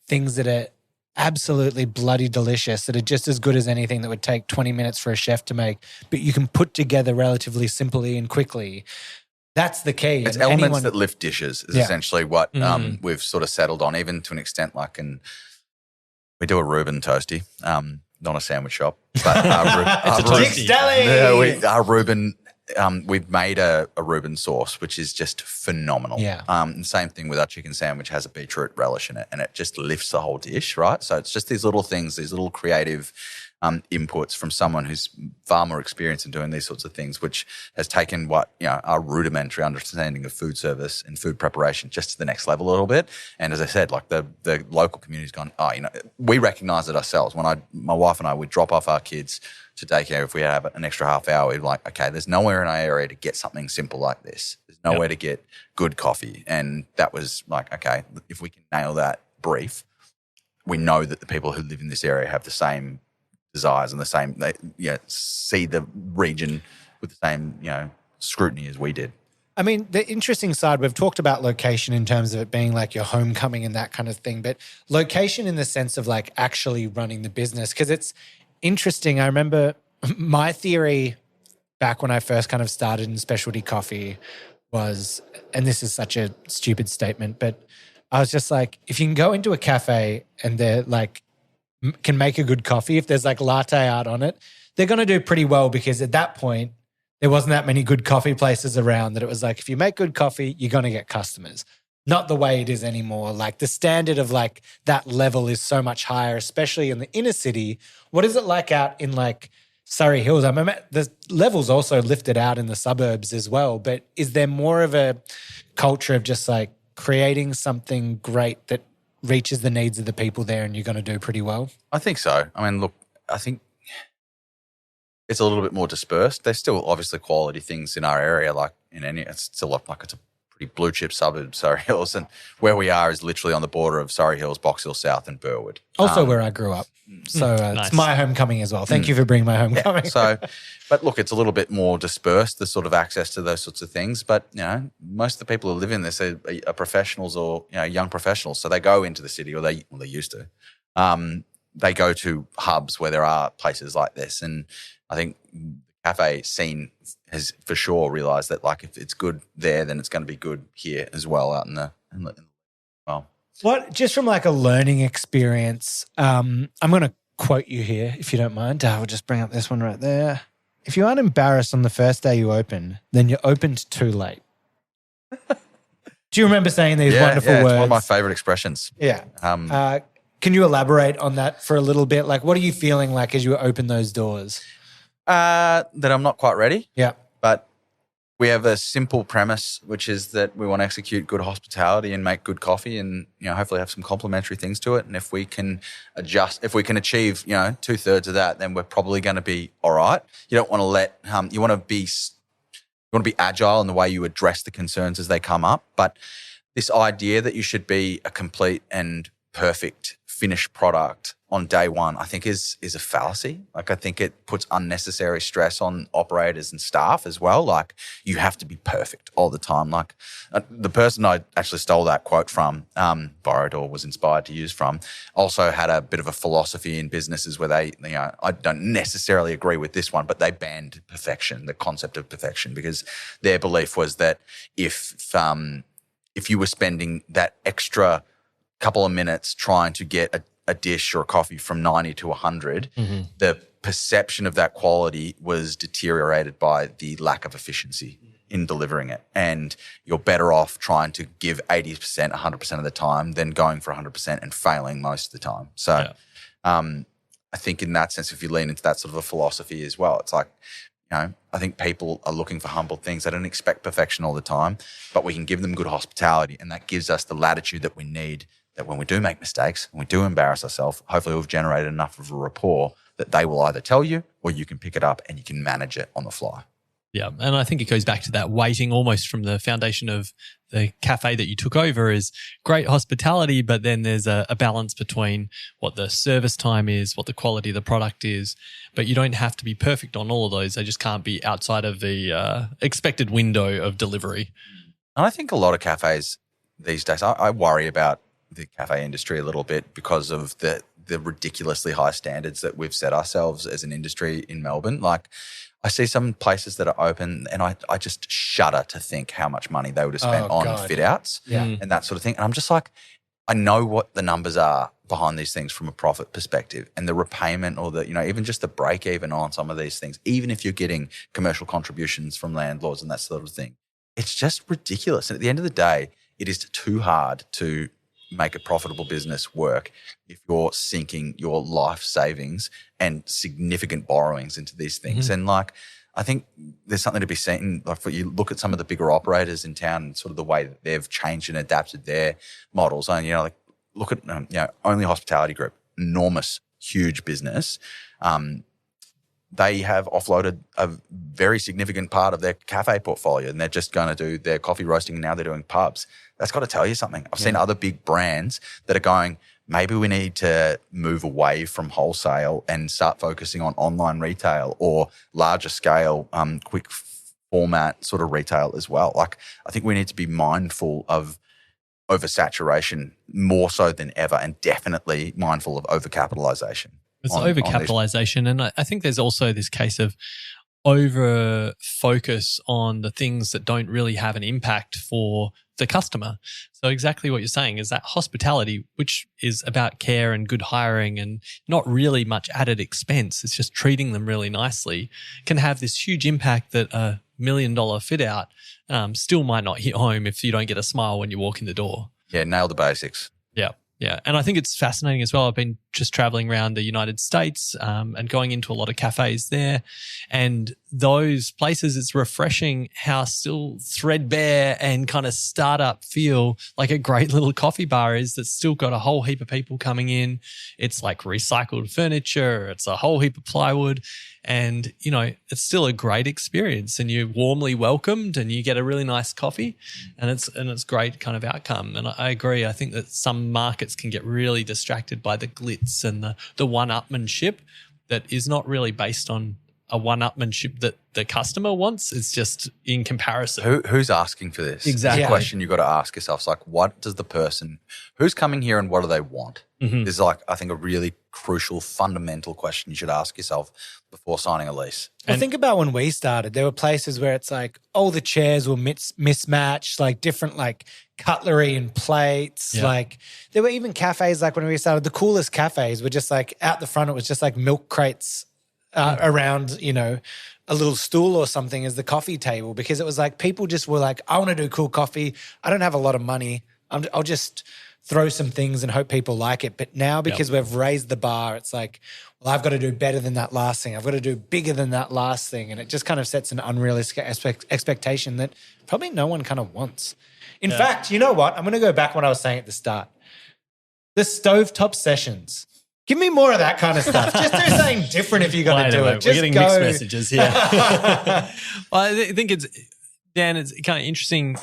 things that are absolutely bloody delicious, that are just as good as anything that would take 20 minutes for a chef to make, but you can put together relatively simply and quickly. That's the key. It's elements that lift dishes is essentially what we've sort of settled on, even to an extent like we do a Reuben toasty, not a sandwich shop, but It's a toasty. Our Reuben, we've made a Reuben sauce, which is just phenomenal. Yeah. And same thing with our chicken sandwich, has a beetroot relish in it, and it just lifts the whole dish, right? So it's just these little things, these little creative inputs from someone who's far more experienced in doing these sorts of things, which has taken our rudimentary understanding of food service and food preparation just to the next level a little bit. And as I said, like the local community's gone, we recognize it ourselves. When my wife and I would drop off our kids to daycare, if we have an extra half hour, we'd be like, okay, there's nowhere in our area to get something simple like this. There's nowhere to get good coffee. And that was like, okay, if we can nail that brief, we know that the people who live in this area have the same desires and the same, see the region with the same, scrutiny as we did. I mean, the interesting side, we've talked about location in terms of it being like your homecoming and that kind of thing, but location in the sense of like actually running the business, because it's interesting. I remember my theory back when I first kind of started in specialty coffee was, and this is such a stupid statement, but I was just like, if you can go into a cafe and they're like, can make a good coffee, if there's like latte art on it, they're going to do pretty well, because at that point, there wasn't that many good coffee places around that it was like, if you make good coffee, you're going to get customers. Not the way it is anymore. Like the standard of like that level is so much higher, especially in the inner city. What is it like out in like Surrey Hills? I mean, the level's also lifted out in the suburbs as well, but is there more of a culture of just like creating something great that reaches the needs of the people there and you're going to do pretty well? I think so. I mean, look, I think it's a little bit more dispersed. There's still obviously quality things in our area, like it's still like it's a pretty blue chip suburb, Surrey Hills, and where we are is literally on the border of Surrey Hills, Box Hill South and Burwood. Also where I grew up. So nice. It's my homecoming as well. Thank you for bringing my homecoming. But look, it's a little bit more dispersed, the sort of access to those sorts of things. But, most of the people who live in this are professionals or, young professionals. So they go into the city, or they used to. They go to hubs where there are places like this. And I think the cafe scene has for sure realised that, like, if it's good there, then it's going to be good here as well, out in the well. What, just from like a learning experience, I'm going to quote you here, if you don't mind. I'll just bring up this one right there. If you aren't embarrassed on the first day you open, then you're opened too late. Do you remember saying these wonderful words? It's one of my favourite expressions. Yeah. Can you elaborate on that for a little bit? Like, what are you feeling like as you open those doors? That I'm not quite ready. Yeah. But we have a simple premise, which is that we want to execute good hospitality and make good coffee, and hopefully have some complementary things to it. And if we can achieve 2/3 of that, then we're probably going to be all right. You don't want to let you want to be agile in the way you address the concerns as they come up. But this idea that you should be a complete and perfect finished product on day one, I think is a fallacy. Like, I think it puts unnecessary stress on operators and staff as well. Like, you have to be perfect all the time. Like, the person I actually stole that quote from, borrowed or was inspired to use from, also had a bit of a philosophy in businesses where they, I don't necessarily agree with this one, but they banned perfection, the concept of perfection, because their belief was that if you were spending that extra couple of minutes trying to get a dish or a coffee from 90 to 100, the perception of that quality was deteriorated by the lack of efficiency in delivering it. And you're better off trying to give 80%, 100% of the time than going for 100% and failing most of the time. So I think in that sense, if you lean into that sort of a philosophy as well, it's like, I think people are looking for humble things. They don't expect perfection all the time, but we can give them good hospitality, and that gives us the latitude that we need, that when we do make mistakes and we do embarrass ourselves, hopefully we've generated enough of a rapport that they will either tell you or you can pick it up and you can manage it on the fly. Yeah, and I think it goes back to that waiting almost from the foundation of the cafe that you took over is great hospitality, but then there's a balance between what the service time is, what the quality of the product is, but you don't have to be perfect on all of those. They just can't be outside of the expected window of delivery. And I think a lot of cafes these days, I worry about the cafe industry a little bit because of the ridiculously high standards that we've set ourselves as an industry in Melbourne. Like, I see some places that are open and I just shudder to think how much money they would have spent on fit outs and that sort of thing. And I'm just like, I know what the numbers are behind these things from a profit perspective, and the repayment or the, even just the break even on some of these things, even if you're getting commercial contributions from landlords and that sort of thing, it's just ridiculous. And at the end of the day, it is too hard to make a profitable business work if you're sinking your life savings and significant borrowings into these things. And like, I think there's something to be seen. Like, for you look at some of the bigger operators in town and sort of the way that they've changed and adapted their models. And like, look at Only Hospitality Group, enormous, huge business. They have offloaded a very significant part of their cafe portfolio, and they're just going to do their coffee roasting, and now they're doing pubs. That's got to tell you something. I've seen other big brands that are going, maybe we need to move away from wholesale and start focusing on online retail or larger scale, quick format sort of retail as well. Like, I think we need to be mindful of oversaturation more so than ever, and definitely mindful of overcapitalization. It's overcapitalization. And I think there's also this case of over focus on the things that don't really have an impact for the customer. So exactly what you're saying is that hospitality, which is about care and good hiring and not really much added expense, it's just treating them really nicely, can have this huge impact that $1 million fit out still might not hit home if you don't get a smile when you walk in the door. Yeah, nail the basics. Yeah. Yeah. And I think it's fascinating as well. I've been just traveling around the United States and going into a lot of cafes there. And those places, it's refreshing how still threadbare and kind of startup feel like a great little coffee bar is, that's still got a whole heap of people coming in. It's like recycled furniture. It's a whole heap of plywood. And, it's still a great experience, and you're warmly welcomed and you get a really nice coffee, and it's great kind of outcome. And I agree. I think that some markets can get really distracted by the glitz and the one-upmanship that is not really based on a one-upmanship that the customer wants. It's just in comparison. Who's asking for this? Exactly. It's a question you've got to ask yourself. It's like, what does the person, who's coming here and what do they want? This is like, I think, a really crucial, fundamental question you should ask yourself before signing a lease. Well, think about when we started. There were places where it's like, the chairs were mismatched, like different like cutlery and plates. Yeah. Like, there were even cafes, like when we started, the coolest cafes were just like out the front, it was just like milk crates around, a little stool or something as the coffee table, because it was like people just were like, I want to do cool coffee. I don't have a lot of money. I'll just throw some things and hope people like it. But now, because we've raised the bar, it's like, well, I've got to do better than that last thing. I've got to do bigger than that last thing. And it just kind of sets an unrealistic expectation that probably no one kind of wants. In fact, you know what? I'm going to go back to what I was saying at the start. The stovetop sessions. Give me more of that kind of stuff. Just do something different if you're going to do it. We're getting mixed messages here. Well, I think it's kind of interesting.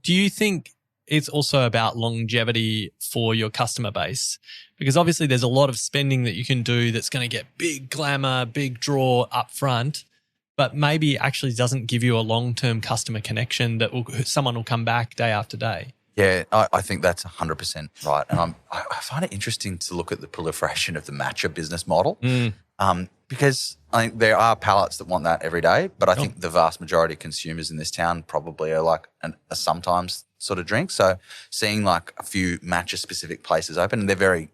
Do you think it's also about longevity for your customer base, because obviously there's a lot of spending that you can do that's going to get big glamour, big draw up front, but maybe actually doesn't give you a long-term customer connection that someone will come back day after day. Yeah, I think that's 100% right. And I find it interesting to look at the proliferation of the matcha business model because I think there are palates that want that every day, but I think the vast majority of consumers in this town probably are like a sometimes sort of drink. So seeing like a few matcha-specific places open, and they're very,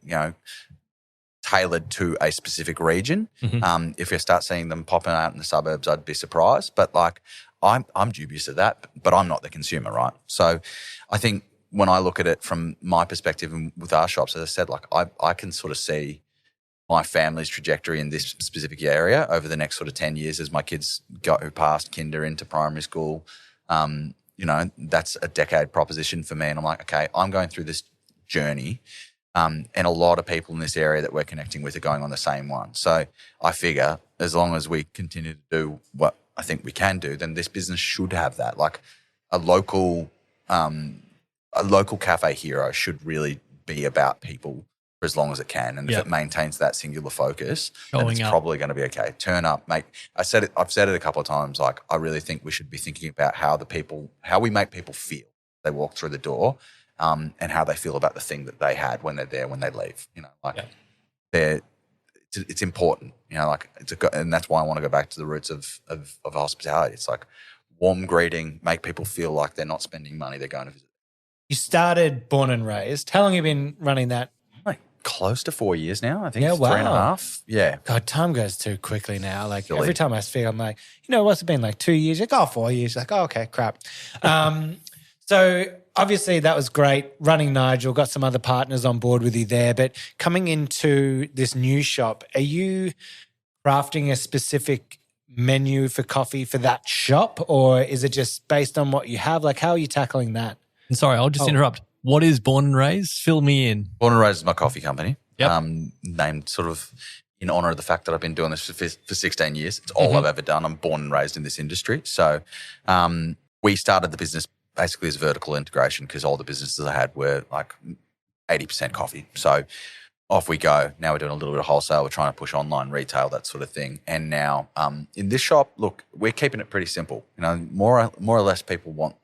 tailored to a specific region. If you start seeing them popping out in the suburbs, I'd be surprised. But like I'm dubious of that, but I'm not the consumer, right? So I think when I look at it from my perspective and with our shops, as I said, like I can sort of see my family's trajectory in this specific area over the next sort of 10 years as my kids go past kinder into primary school. That's a decade proposition for me. And I'm like, okay, I'm going through this journey. And a lot of people in this area that we're connecting with are going on the same one. So I figure as long as we continue to do what I think we can do, then this business should have that. Like a local cafe hero should really be about people for as long as it can. And if it maintains that singular focus, then it's probably going to be okay. Turn up, mate. I've said it a couple of times. Like I really think we should be thinking about how we make people feel they walk through the door. And how they feel about the thing that they had when they're there, when they leave. It's important. And that's why I want to go back to the roots of hospitality. It's like warm greeting, make people feel like they're not spending money, they're going to visit. You started Born and Raised. How long have you been running that? Like close to 4 years now. I think it's 3.5. Yeah. God, time goes too quickly now. Like every time I speak, I'm like, what's it been, like 2 years? Like, 4 years. Like, okay, crap. So obviously that was great, running Nigel, got some other partners on board with you there. But coming into this new shop, are you crafting a specific menu for coffee for that shop, or is it just based on what you have? Like, how are you tackling that? Sorry, I'll just interrupt. What is Born and Raised? Fill me in. Born and Raised is my coffee company, Yep. named sort of in honour of the fact that I've been doing this for 16 years. It's all I've ever done. I'm born and raised in this industry. So we started the business basically as vertical integration because all the businesses I had were like 80% coffee. So off we go. Now we're doing a little bit of wholesale. We're trying to push online retail, that sort of thing. And now in this shop, look, we're keeping it pretty simple. More or less people want,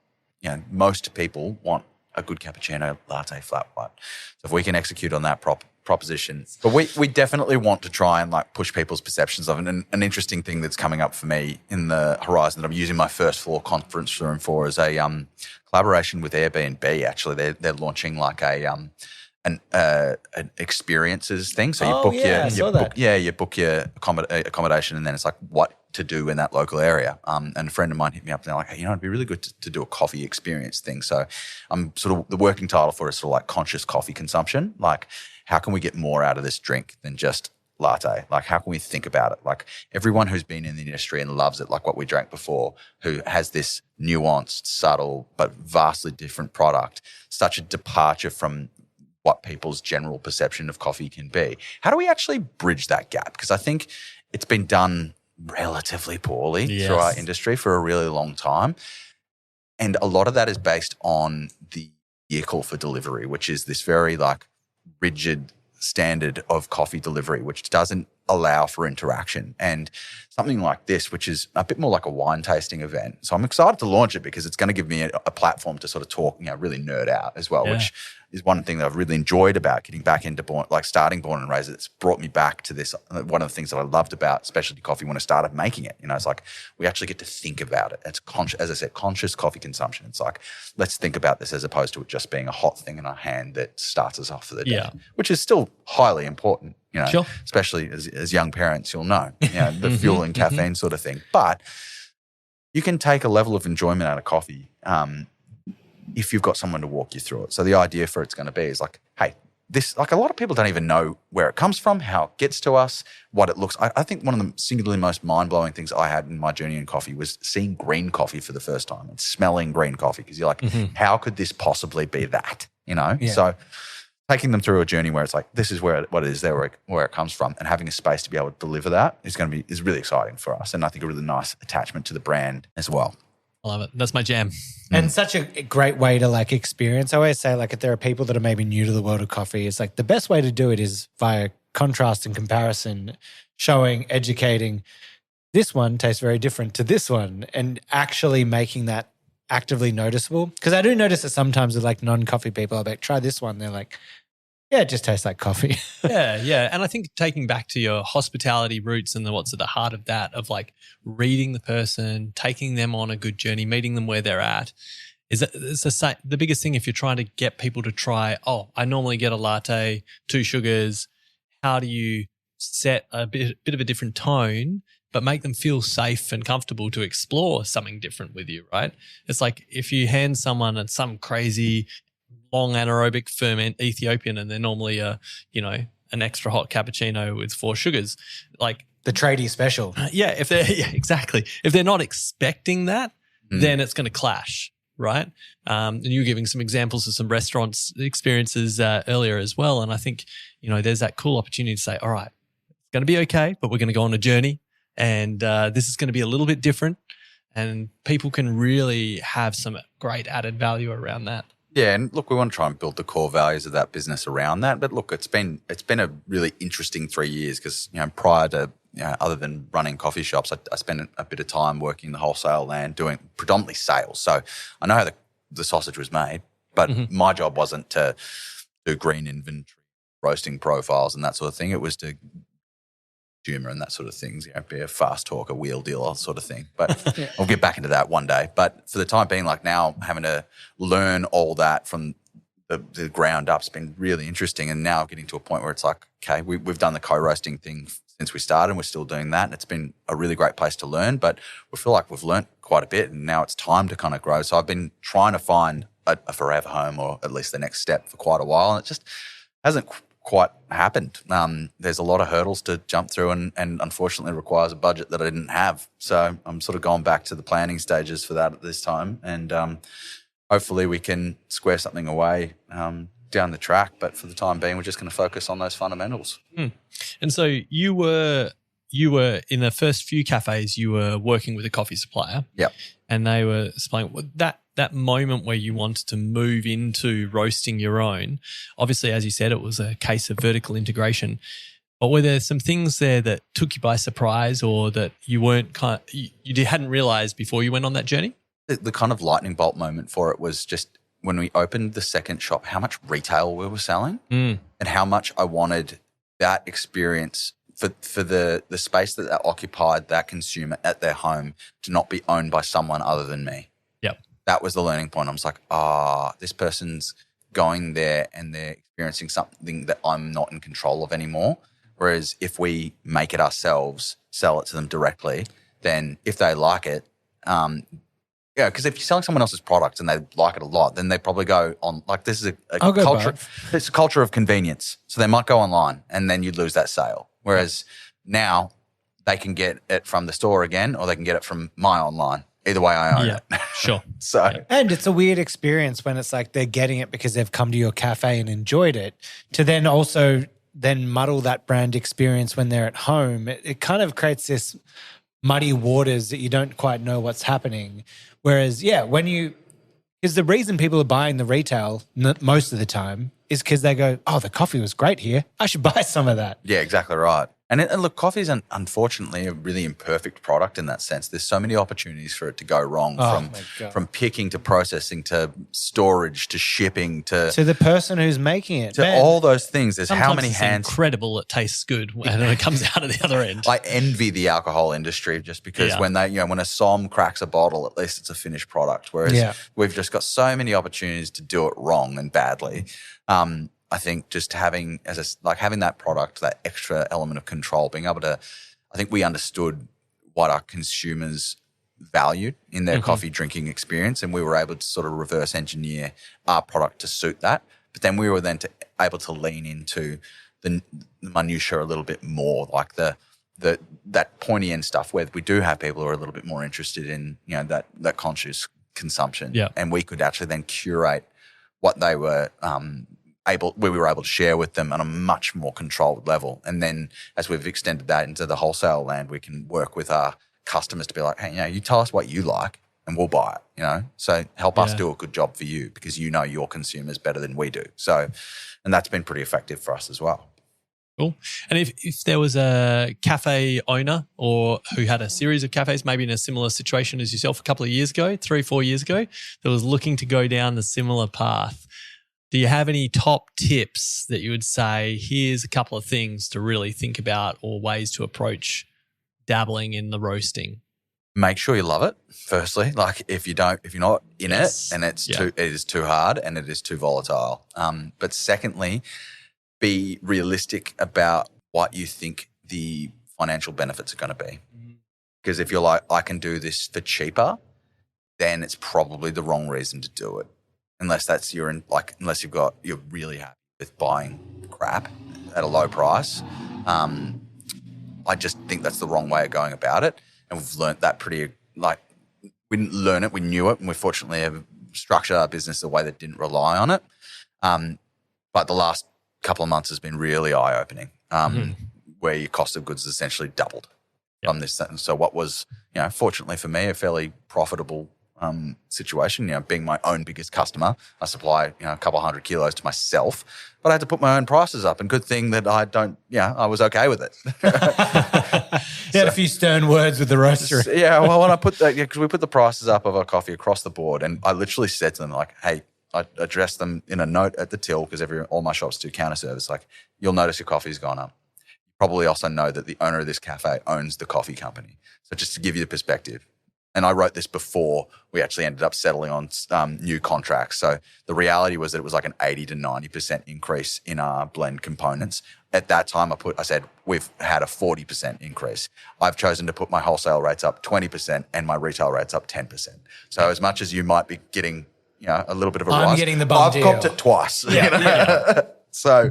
most people want a good cappuccino, latte, flat white. So if we can execute on that proposition. But we definitely want to try and like push people's perceptions of it. And an interesting thing that's coming up for me in the horizon that I'm using my first floor conference room for is a collaboration with Airbnb. Actually, they're launching like an experiences thing. So you book your accommodation, and then it's like what to do in that local area. And a friend of mine hit me up and they're like, hey, it'd be really good to do a coffee experience thing. So I'm sort of, the working title for it is sort of like conscious coffee consumption. Like, how can we get more out of this drink than just latte? Like, how can we think about it? Like, everyone who's been in the industry and loves it, like what we drank before, who has this nuanced, subtle, but vastly different product, such a departure from what people's general perception of coffee can be. How do we actually bridge that gap? Because I think it's been done relatively poorly through our industry for a really long time. And a lot of that is based on the vehicle for delivery, which is this very like rigid standard of coffee delivery, which doesn't allow for interaction. And something like this, which is a bit more like a wine tasting event. So I'm excited to launch it because it's going to give me a platform to sort of talk, really nerd out as well, which is one thing that I've really enjoyed about getting back into starting Born and Raised. It's brought me back to this. One of the things that I loved about specialty coffee when I started making it, it's like we actually get to think about it. It's conscious, as I said, conscious coffee consumption. It's like, let's think about this as opposed to it just being a hot thing in our hand that starts us off for the day, which is still highly important. Especially as young parents, you'll know, the fuel and caffeine sort of thing. But you can take a level of enjoyment out of coffee if you've got someone to walk you through it. So the idea for it's going to be is like, hey, this, like a lot of people don't even know where it comes from, how it gets to us, what it looks. I think one of the singularly most mind-blowing things I had in my journey in coffee was seeing green coffee for the first time and smelling green coffee because you're like, how could this possibly be that? So taking them through a journey where it's like, this is what it is there, where it comes from, and having a space to be able to deliver that is really exciting for us. And I think a really nice attachment to the brand as well. I love it. That's my jam. And such a great way to like experience. I always say like if there are people that are maybe new to the world of coffee, it's like the best way to do it is via contrast and comparison, showing, educating. This one tastes very different to this one and actually making that actively noticeable. Because I do notice that sometimes with like non-coffee people, I'll be like, try this one. They're like, yeah, it just tastes like coffee. Yeah. And I think taking back to your hospitality roots and what's at the heart of that, of like reading the person, taking them on a good journey, meeting them where they're at, is that it's the biggest thing if you're trying to get people to try, I normally get a latte, 2 sugars. How do you set a bit of a different tone, but make them feel safe and comfortable to explore something different with you, right? It's like if you hand someone some crazy long anaerobic ferment Ethiopian and they're normally an extra hot cappuccino with 4 sugars, like The tradie special. Exactly. If they're not expecting that, then it's going to clash, right? And you were giving some examples of some restaurants experiences earlier as well. And I think, there's that cool opportunity to say, all right, it's going to be okay, but we're going to go on a journey and this is going to be a little bit different and people can really have some great added value around that. Yeah, and look, we want to try and build the core values of that business around that. But look, it's been a really interesting 3 years because prior to other than running coffee shops, I spent a bit of time working the wholesale land doing predominantly sales. So I know how the sausage was made, but my job wasn't to do green inventory, roasting profiles, and that sort of thing. It was to consumer and that sort of things, be a fast talker, wheel dealer sort of thing. But I'll get back into that one day. But for the time being, like now having to learn all that from the ground up's been really interesting. And now getting to a point where it's like, okay, we've done the co-roasting thing since we started and we're still doing that. And it's been a really great place to learn, but we feel like we've learned quite a bit and now it's time to kind of grow. So I've been trying to find a forever home or at least the next step for quite a while. And it just hasn't quite happened. There's a lot of hurdles to jump through and unfortunately requires a budget that I didn't have. So I'm sort of going back to the planning stages for that at this time and hopefully we can square something away down the track. But for the time being, we're just going to focus on those fundamentals. And so you were in the first few cafes, you were working with a coffee supplier. Yep. And they were supplying that moment where you wanted to move into roasting your own. Obviously, as you said, it was a case of vertical integration. But were there some things there that took you by surprise or that you hadn't realized before you went on that journey? The kind of lightning bolt moment for it was just when we opened the second shop, how much retail we were selling and how much I wanted that experience for the space that occupied that consumer at their home to not be owned by someone other than me. Yep. That was the learning point. I was like, this person's going there and they're experiencing something that I'm not in control of anymore. Whereas if we make it ourselves, sell it to them directly, then if they like it, because if you're selling someone else's product and they like it a lot, then they probably go on, like this is a culture. It's a culture of convenience. So they might go online and then you'd lose that sale. Whereas now they can get it from the store again or they can get it from my online. Either way, I own it. Sure. And it's a weird experience when it's like they're getting it because they've come to your cafe and enjoyed it to then also muddle that brand experience when they're at home. It kind of creates this muddy waters that you don't quite know what's happening. Whereas, because the reason people are buying the retail most of the time is because they go, the coffee was great here. I should buy some of that. Yeah, exactly right. And look, coffee is unfortunately a really imperfect product in that sense. There's so many opportunities for it to go wrong from picking to processing to storage to shipping to the person who's making it. To all those things. There's sometimes how many it's hands. Incredible it tastes good when it comes out of the other end. I envy the alcohol industry just because when a som cracks a bottle, at least it's a finished product. Whereas we've just got so many opportunities to do it wrong and badly. I think just having that product, that extra element of control, being able to, I think we understood what our consumers valued in their coffee drinking experience, and we were able to sort of reverse engineer our product to suit that. But then we were able to lean into the minutiae a little bit more, like that pointy end stuff where we do have people who are a little bit more interested in that conscious consumption. Yeah. And we could actually then curate what they were we were able to share with them on a much more controlled level. And then as we've extended that into the wholesale land, we can work with our customers to be like, hey, you tell us what you like and we'll buy it, So help us do a good job for you because you know your consumers better than we do. So, and that's been pretty effective for us as well. Cool. And if there was a cafe owner or who had a series of cafes, maybe in a similar situation as yourself a couple of years ago, 3-4 years ago, that was looking to go down the similar path, do you have any top tips that you would say, here's a couple of things to really think about or ways to approach dabbling in the roasting? Make sure you love it, firstly. Like if you're not in it and it is too hard and it is too volatile. But secondly, be realistic about what you think the financial benefits are going to be. Because if you're like, I can do this for cheaper, then it's probably the wrong reason to do it. Unless you're really happy with buying crap at a low price. I just think that's the wrong way of going about it. And we've learnt that we didn't learn it, we knew it, and we fortunately have structured our business the way that didn't rely on it. But the last couple of months has been really eye-opening, where your cost of goods has essentially doubled from this. So what was, fortunately for me, a fairly profitable situation, being my own biggest customer, I supply, a couple hundred kilos to myself, but I had to put my own prices up, and good thing that I was okay with it. You had a few stern words with the roaster. Yeah, well, when I put because we put the prices up of our coffee across the board, and I literally said to them, like, hey, I addressed them in a note at the till because all my shops do counter service. Like, you'll notice your coffee's gone up. You probably also know that the owner of this cafe owns the coffee company. So just to give you the perspective, and I wrote this before we actually ended up settling on new contracts. So the reality was that it was like an 80 to 90% increase in our blend components. At that time, I said, we've had a 40% increase. I've chosen to put my wholesale rates up 20% and my retail rates up 10%. So as much as you might be getting a little bit of a rise, I'm getting the bum deal. I've copped it twice. So,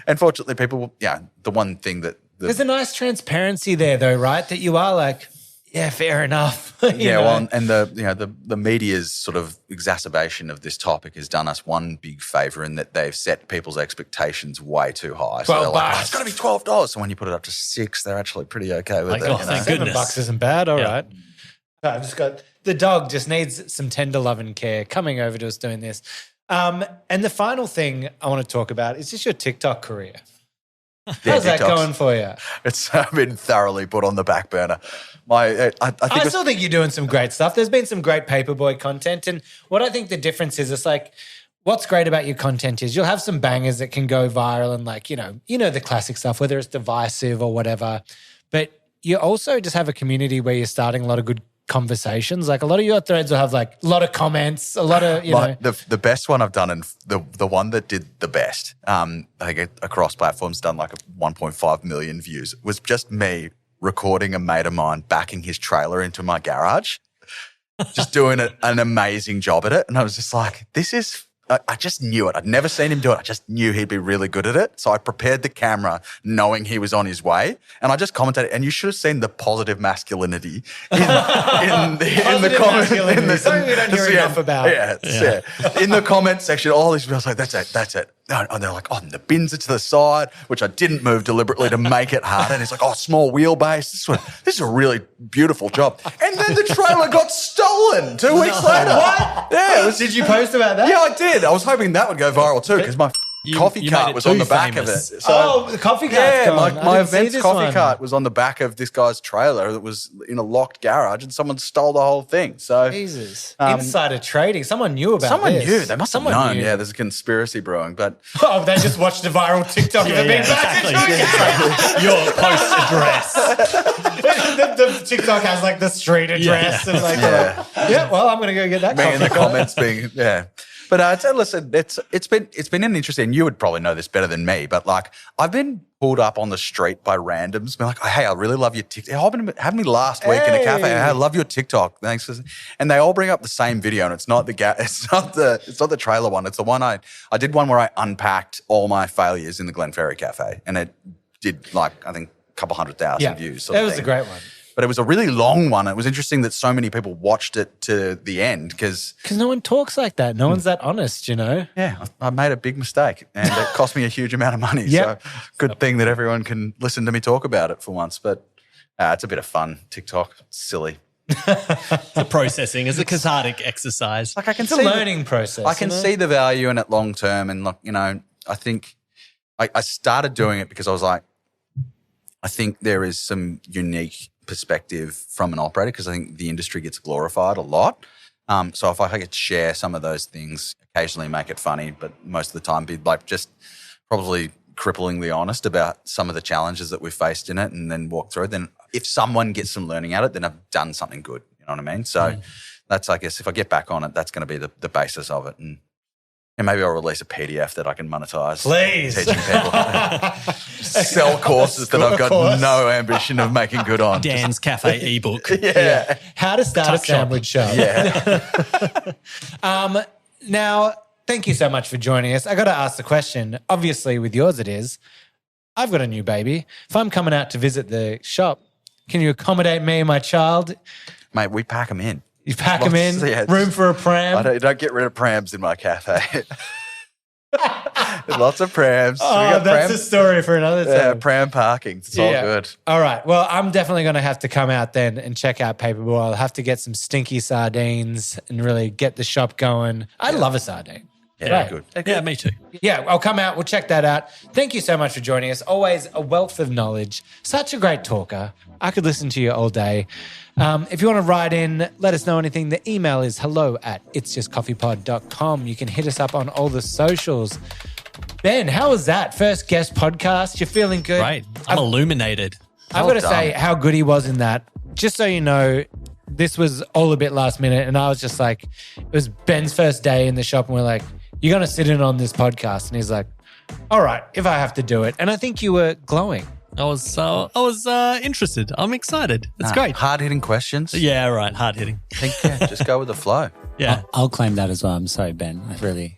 unfortunately, people, the one thing that there's a nice transparency there, though, right? That you are like, yeah, fair enough. Well, and the media's sort of exacerbation of this topic has done us one big favour in that they've set people's expectations way too high. So they're like, it's going to be $12. So when you put it up to $6, they're actually pretty okay with it. Oh, thank goodness. $7 isn't bad. All right. I've just got the dog just needs some tender love and care coming over to us doing this. And the final thing I want to talk about is just your TikTok career. How's that going for you? It's been thoroughly put on the back burner. I still think you're doing some great stuff. There's been some great Paperboy content. And what I think the difference is, it's like, what's great about your content is you'll have some bangers that can go viral and like, the classic stuff, whether it's divisive or whatever. But you also just have a community where you're starting a lot of good conversations. Like a lot of your threads will have like a lot of comments, a lot of, The best one I've done, and the one that did the best, I think across platforms done like 1.5 million views, was just me recording a mate of mine backing his trailer into my garage, just doing an amazing job at it. And I was just like, I just knew it. I'd never seen him do it. I just knew he'd be really good at it. So I prepared the camera knowing he was on his way. And I just commented, and you should have seen the positive masculinity in the comments. Something we don't hear enough about. Yeah. In the comment section, all these people are like, that's it. And they're like, the bins are to the side, which I didn't move deliberately to make it hard. And it's like, small wheelbase. This is a really beautiful job. And then the trailer got stolen 2 weeks later. What? Yeah. Did you post about that? Yeah, I did. I was hoping that would go viral too because my coffee cart was on the back of it. So, the coffee cart's gone. My event's coffee cart was on the back of this guy's trailer that was in a locked garage, and someone stole the whole thing. So Jesus, insider trading. Someone knew about this. Someone knew. They must have known. Yeah, there's a conspiracy brewing, but they just watched a viral TikTok of it being back into your post address. the TikTok has like the street address and well, I'm going to go get that. Me in the comments being But listen, it's been an interesting. You would probably know this better than me, but like I've been pulled up on the street by randoms, being like, "Hey, I really love your TikTok. Had me last week in a cafe. Hey, I love your TikTok. Thanks." And they all bring up the same video, and it's not the trailer one. It's the one I did one where I unpacked all my failures in the Glenferrie Cafe, and it did like I think a couple 100,000 views. That was a great one. But it was a really long one. It was interesting that so many people watched it to the end because no one talks like that. No one's that honest, Yeah, I made a big mistake and it cost me a huge amount of money. Yep. So good thing that everyone can listen to me talk about it for once. But it's a bit of fun. TikTok, silly. The processing is a cathartic exercise. Like I can It's a see learning process. I can you know? see the value in it long term, and look, I think I started doing it because I was like, I think there is some unique perspective from an operator because I think the industry gets glorified a lot. So if I could share some of those things, occasionally make it funny, but most of the time be like just probably cripplingly honest about some of the challenges that we've faced in it, and then walk through it. Then if someone gets some learning out of it, then I've done something good. You know what I mean? So that's, I guess, if I get back on it, that's going to be the basis of it. And maybe I'll release a PDF that I can monetize. Please. Teaching people. Sell courses that I've got no ambition of making good on. Dan's Cafe ebook. Yeah. How to start Tuck a shop. sandwich shop. Yeah. Now, thank you so much for joining us. I got to ask the question. Obviously, with yours it is, I've got a new baby. If I'm coming out to visit the shop, can you accommodate me and my child? Mate, we pack them in. You pack them in, Yeah, room for a pram. I don't get rid of prams in my cafe. Lots of prams. Oh, that's a story for another time. Yeah, pram parking. It's all good. All right. Well, I'm definitely going to have to come out then and check out Paperboy. I'll have to get some stinky sardines and really get the shop going. I love a sardine. Yeah, Right. good. Yeah, me too. Yeah, I'll come out. We'll check that out. Thank you so much for joining us. Always a wealth of knowledge. Such a great talker. I could listen to you all day. If you want to write in, let us know anything. The email is hello@itsjustcoffeepod.com. You can hit us up on all the socials. Ben, how was that? First guest podcast. You're feeling good? Right. I'm illuminated. I've Well got to say done. how good he was in that. Just so you know, this was all a bit last minute. And I was just like, it was Ben's first day in the shop. And we're like, you're going to sit in on this podcast. And he's like, all right, if I have to do it. And I think you were glowing. I was interested. I'm excited. It's great. Hard-hitting questions. Yeah, right. Hard hitting. Just go with the flow. Yeah. I'll claim that as well. I'm sorry, Ben. I threw you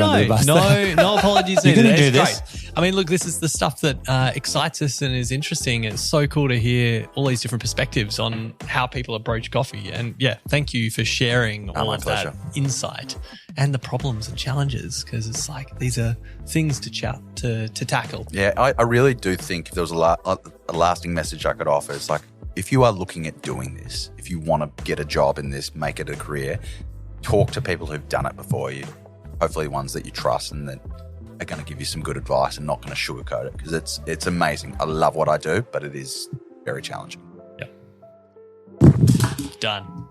under the bus. No apologies You're needed. gonna do It's this? great. I mean, look, this is the stuff that excites us and is interesting. It's so cool to hear all these different perspectives on how people approach coffee. And yeah, thank you for sharing all my of pleasure. that insight and the problems and challenges, because it's like these are things to tackle. Yeah, I really do think if there was a lasting message I could offer, it's like, if you are looking at doing this, if you want to get a job in this, make it a career, talk to people who've done it before you, hopefully ones that you trust and that are going to give you some good advice and not going to sugarcoat it, because it's amazing. I love what I do, but it is very challenging. Done.